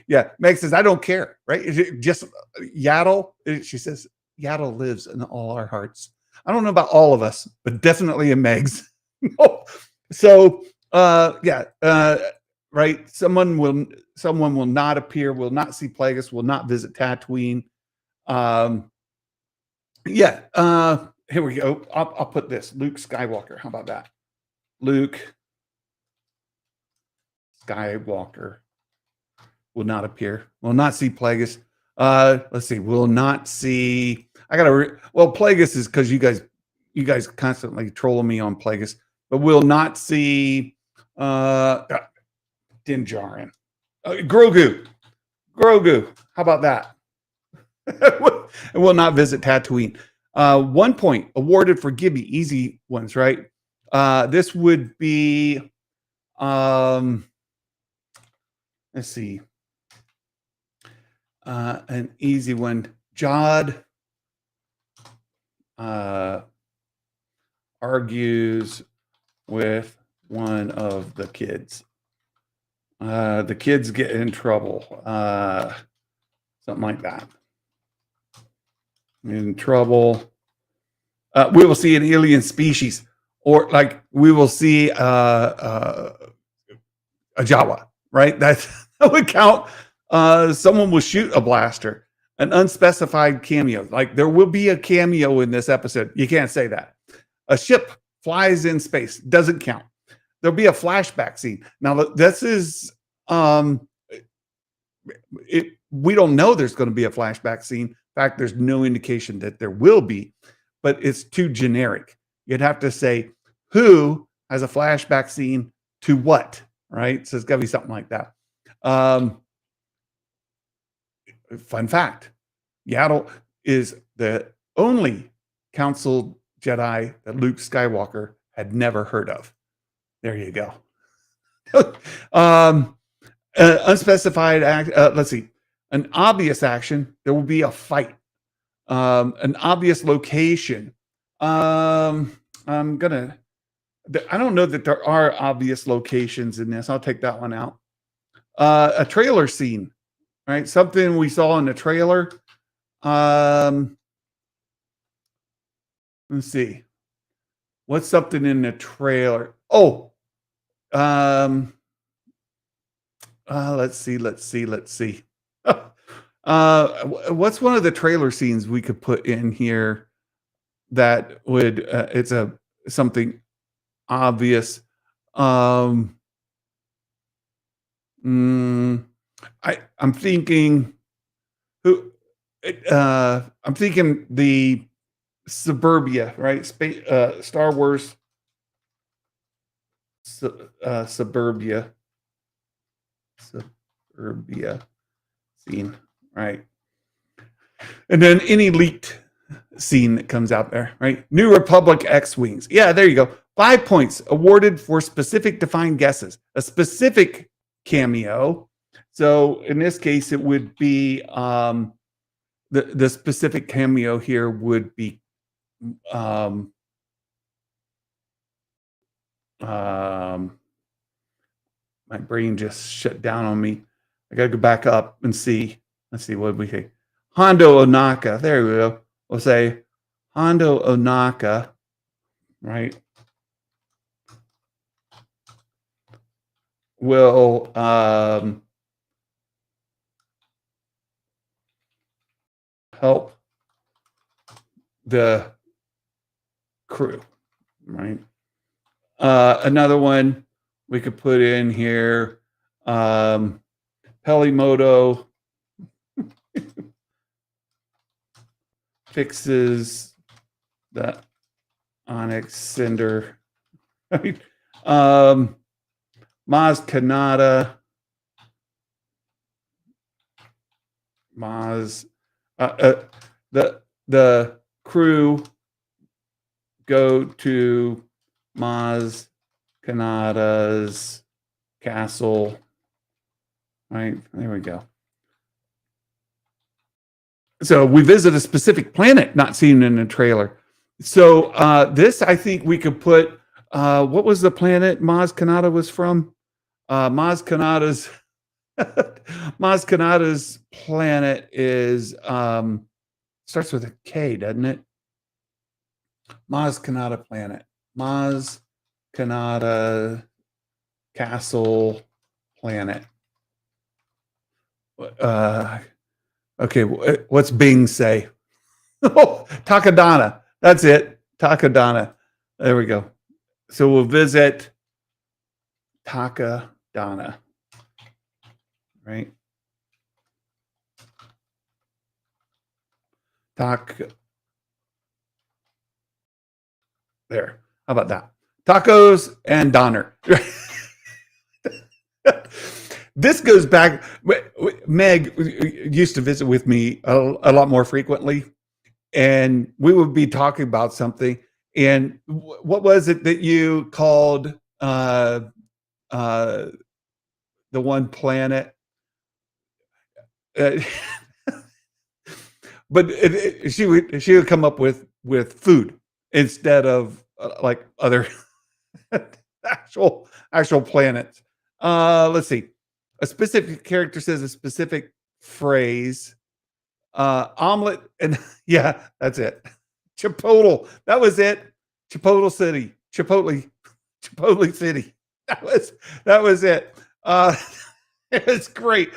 Yeah, Meg says, "I don't care," right? Just Yaddle. She says, "Yaddle lives in all our hearts." I don't know about all of us, but definitely in Meg's. So, yeah, right. Someone will not appear, will not see Plagueis, will not visit Tatooine. Yeah. Here we go. I'll put this Luke Skywalker. How about that? Luke Skywalker will not appear. Will not see Plagueis. Let's see. Will not see. Well, Plagueis is because you guys constantly trolling me on Plagueis, but will not see Din Djarin. Grogu. How about that? And will not visit Tatooine. 1 point awarded for Gibby. Easy ones, right? This would be, let's see, an easy one. Jod argues with one of the kids. The kids get in trouble. Something like that. In trouble. We will see an alien species, or like we will see a Jawa, right? That would count. Someone will shoot a blaster, an unspecified cameo. Like there will be a cameo in this episode. You can't say that. A ship flies in space, doesn't count. There'll be a flashback scene. Now this is we don't know there's going to be a flashback scene. In fact, there's no indication that there will be, but it's too generic. You'd have to say who has a flashback scene to what, right? So it's got to be something like that. Fun fact, Yaddle is the only council Jedi that Luke Skywalker had never heard of. There you go. Unspecified act. Let's see. An obvious action. There will be a fight. An obvious location. I don't know that there are obvious locations in this. I'll take that one out. A trailer scene, right? Something we saw in the trailer. Let's see. What's something in the trailer? Oh, let's see. What's one of the trailer scenes we could put in here that would it's something obvious. I'm thinking I'm thinking the Suburbia, right? Star Wars Suburbia scene, right? And then any leaked scene that comes out there, right? New Republic X-Wings. Yeah, there you go. 5 points awarded for specific defined guesses. A specific cameo. So in this case, it would be the specific cameo here would be my brain just shut down on me. I gotta go back up and see. Let's see, what we say. Hondo Onaka. There we go. We'll say Hondo Onaka, right? Will help the crew, right? Another one we could put in here. Pelimoto fixes the Onyx Cinder. Right? Maz Kanata. The crew go to Maz Kanata's castle. Right, there we go. So we visit a specific planet not seen in the trailer. So this, I think we could put, what was the planet Maz Kanata was from? Maz Kanata's Maz Kanata's planet is starts with a K, doesn't it? Maz Kanata planet. Maz Kanata Castle planet. Okay, what's Bing say? Oh, Takadana. That's it. Takadana. There we go. So we'll visit Takadana. Right? There. How about that? Tacos and Donner. This goes back. Meg used to visit with me a lot more frequently, and we would be talking about something. And what was it that you called the one planet? But she would come up with food instead of like other actual planets. Let's see. A specific character says a specific phrase. Omelet and yeah, that's it. Chipotle. That was it. Chipotle City. Chipotle City. That was it. It's great.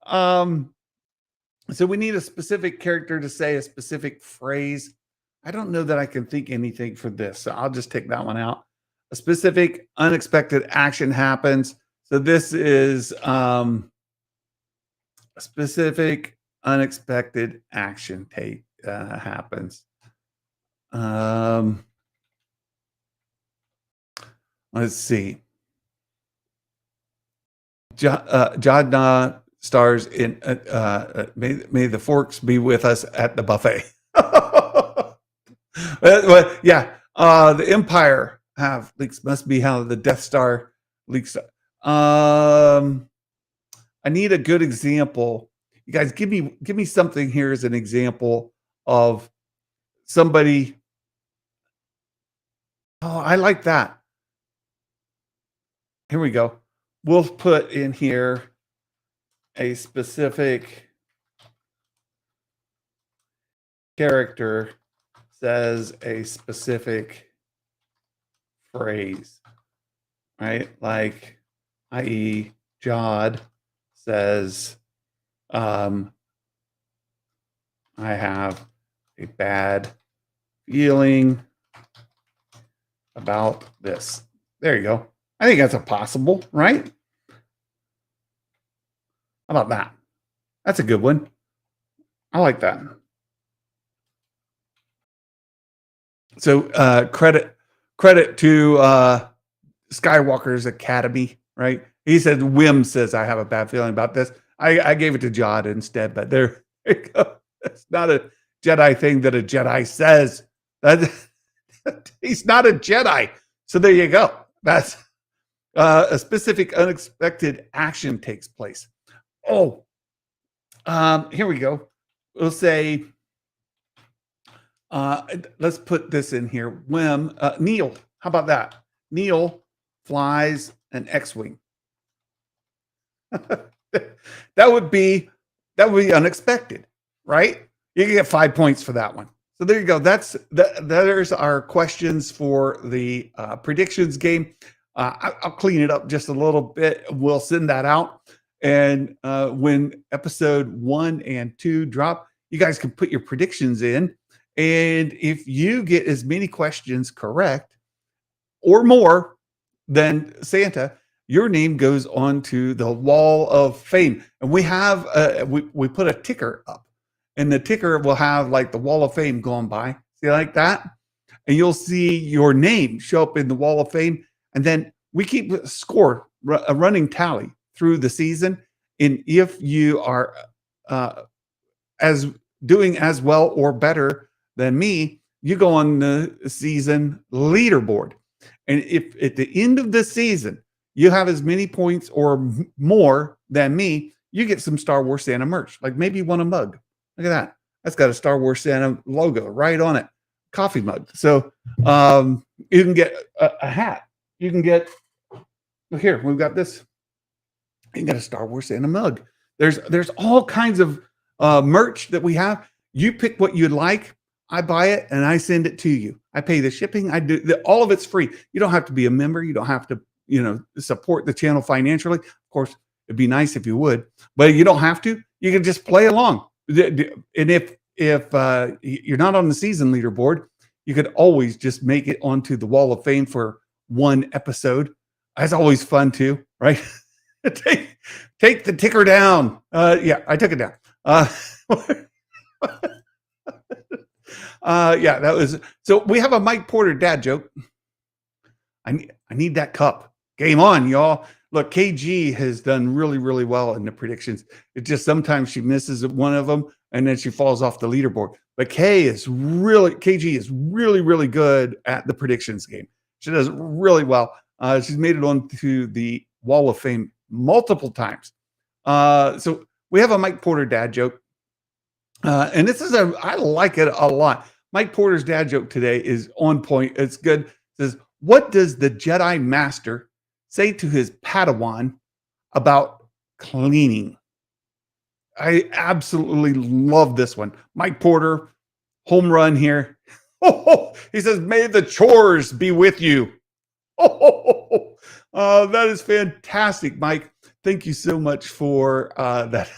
So we need a specific character to say a specific phrase. I don't know that I can think anything for this, so I'll just take that one out. A specific unexpected action happens. So this is a specific unexpected action happens. Let's see. Jadna stars in may the forks be with us at the buffet. Well, yeah, the Empire have leaks. Must be how the Death Star leaks. I need a good example. You guys, give me something here as an example of somebody. Oh, I like that. Here we go. We'll put in here a specific character says a specific phrase, right? Like, i.e., Jod says, I have a bad feeling about this. There you go. I think that's a possible, right? How about that? That's a good one. I like that. So credit to Skywalker's Academy, right? He said, Wim says, I have a bad feeling about this. I gave it to Jod instead, but there you go. It's not a Jedi thing that a Jedi says. He's not a Jedi. So there you go. That's a specific unexpected action takes place. Oh, here we go. We'll say, let's put this in here. Neil, how about that? Neil flies an X-Wing. that would be unexpected, right? You can get 5 points for that one. So there you go. There's our questions for the predictions game. I'll clean it up just a little bit. We'll send that out. And when episode 1 and 2 drop, you guys can put your predictions in. And if you get as many questions correct or more than Santa, your name goes onto the Wall of Fame. And we have we put a ticker up, and the ticker will have like the Wall of Fame going by. See, like that? And you'll see your name show up in the Wall of Fame. And then we keep a score, a running tally through the season. And if you are doing as well or better than me, you go on the season leaderboard. And if at the end of the season you have as many points or more than me, you get some Star Wars Santa merch. Like maybe you want a mug. Look at that. That's got a Star Wars Santa logo right on it. Coffee mug. So you can get a hat. You can get, look here, we've got this. You can get a Star Wars Santa mug. There's all kinds of merch that we have. You pick what you'd like. I buy it and I send it to you. I pay the shipping. I do all of it's free. You don't have to be a member. You don't have to, support the channel financially. Of course, it'd be nice if you would, but you don't have to. You can just play along. And if you're not on the season leaderboard, you could always just make it onto the Wall of Fame for one episode. That's always fun too, right? take the ticker down. Yeah, I took it down. Yeah, that was so. We have a Mike Porter dad joke. I need that cup. Game on, y'all. Look, KG has done really, really well in the predictions. It just sometimes she misses one of them and then she falls off the leaderboard. But KG is really, really good at the predictions game. She does really well. She's made it onto the Wall of Fame multiple times. So we have a Mike Porter dad joke. And I like it a lot. Mike Porter's dad joke today is on point. It's good. It says, what does the Jedi Master say to his Padawan about cleaning? I absolutely love this one. Mike Porter, home run here. He says, may the chores be with you. That is fantastic, Mike. Thank you so much for that.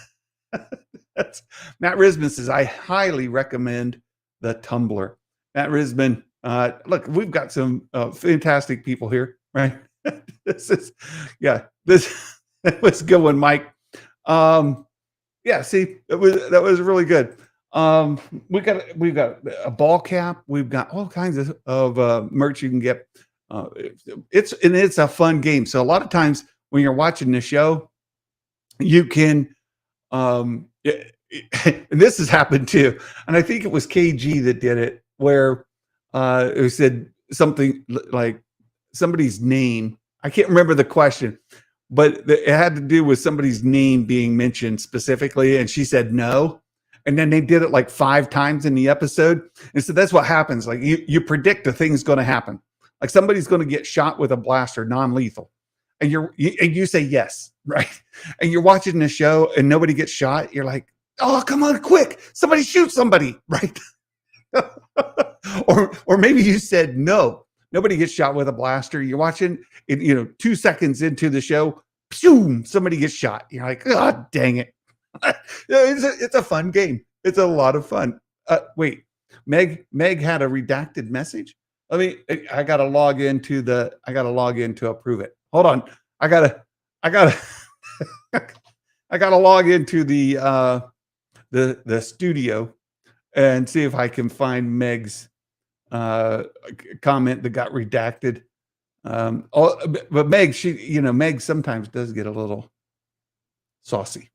That's Matt Risman says, I highly recommend the Tumblr. Matt Risman, look, we've got some fantastic people here, right? This that was a good one, Mike. Yeah, see, that was really good. We've got a ball cap. We've got all kinds of merch you can get. It's a fun game. So a lot of times when you're watching the show, you can and this has happened too, and I think it was KG that did it, where it said something like somebody's name. I can't remember the question, but it had to do with somebody's name being mentioned specifically, and she said no. And then they did it like 5 times in the episode. And so that's what happens. Like you predict a thing's going to happen. Like somebody's going to get shot with a blaster, non-lethal. And you say yes, right? And you're watching the show and nobody gets shot. You're like, oh, come on, quick. Somebody shoot somebody, right? or maybe you said no. Nobody gets shot with a blaster. You're watching, 2 seconds into the show, boom, somebody gets shot. You're like, oh, dang it. It's a fun game. It's a lot of fun. Wait, Meg had a redacted message. I gotta log into to approve it. Hold on. I gotta log into the studio and see if I can find Meg's comment that got redacted. But Meg, Meg sometimes does get a little saucy.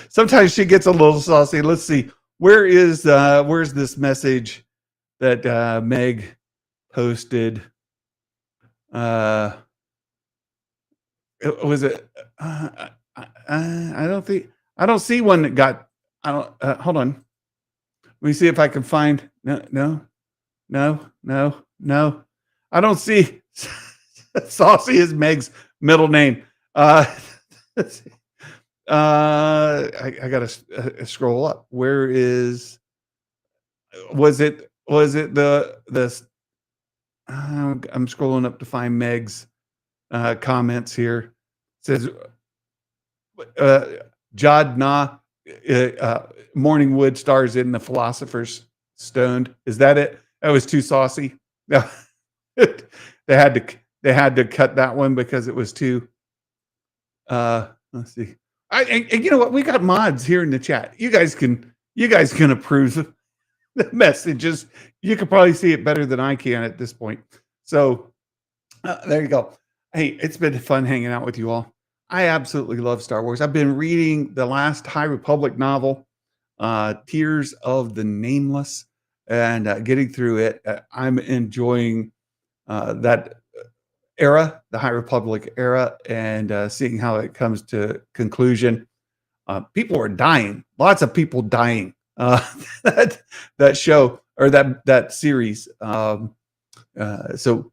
Sometimes she gets a little saucy. Let's see. Where's this message that Meg posted? Was it? I don't see one that got. Hold on. Let me see if I can find. No. I don't see. Saucy is Meg's middle name. Let's see. I gotta scroll up. Where is? Was it the? I'm scrolling up to find Meg's comments here. It says, Jod Na Morningwood stars in The Philosopher's Stone. Is that it? That was too saucy. No, they had to cut that one because it was too. Let's see. And you know what? We got mods here in the chat. You guys can approve the messages. You can probably see it better than I can at this point. So there you go. Hey, it's been fun hanging out with you all. I absolutely love Star Wars. I've been reading the last High Republic novel, Tears of the Nameless, and getting through it. I'm enjoying that era, the High Republic era, and seeing how it comes to conclusion. People are dying. Lots of people dying. That show or that series. So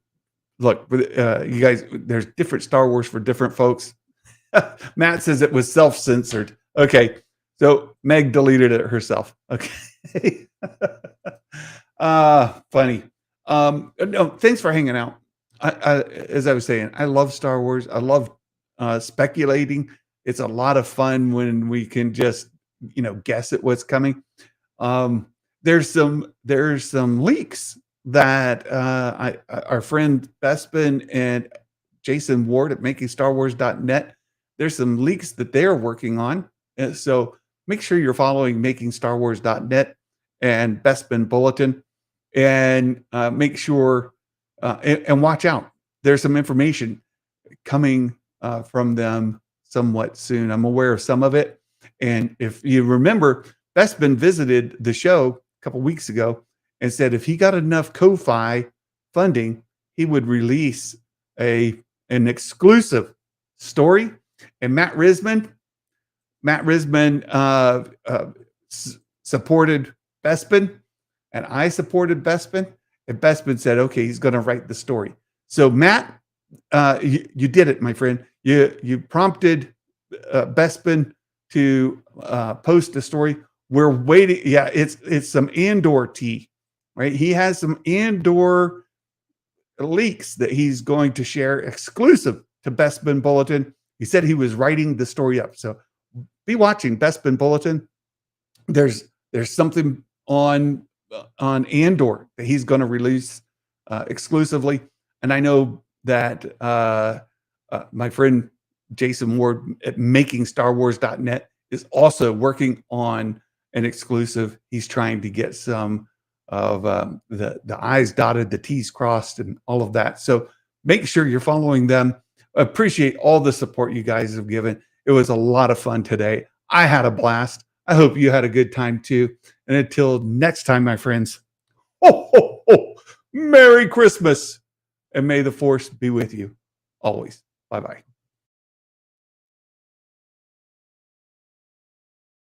look, you guys, there's different Star Wars for different folks. Matt says it was self-censored. Okay, so Meg deleted it herself. Okay. Funny. No, thanks for hanging out. As I was saying, I love Star Wars. I love speculating. It's a lot of fun when we can just, guess at what's coming. There's some leaks that our friend Bespin and Jason Ward at MakingStarWars.net. There's some leaks that they're working on. And so make sure you're following MakingStarWars.net and Bespin Bulletin, and make sure and watch out. There's some information coming from them somewhat soon. I'm aware of some of it. And if you remember, Bespin visited the show a couple weeks ago and said if he got enough Ko-Fi funding, he would release an exclusive story. And Matt Risman supported Bespin, and I supported Bespin. And Bespin said, okay, he's going to write the story. So Matt, you did it, my friend. You prompted Bespin to post a story. We're waiting. Yeah, it's some Andor tea, right? He has some Andor leaks that he's going to share exclusive to Bespin Bulletin. He said he was writing the story up. So be watching Bespin Bulletin. There's something on Andor that he's going to release exclusively. And I know that my friend Jason Ward at MakingStarWars.net is also working on an exclusive. He's trying to get some of the I's dotted, the T's crossed, and all of that. So make sure you're following them. Appreciate all the support you guys have given. It was a lot of fun today. I had a blast. I hope you had a good time too. And until next time, my friends, ho, ho, ho, Merry Christmas, and may the Force be with you always. Bye-bye.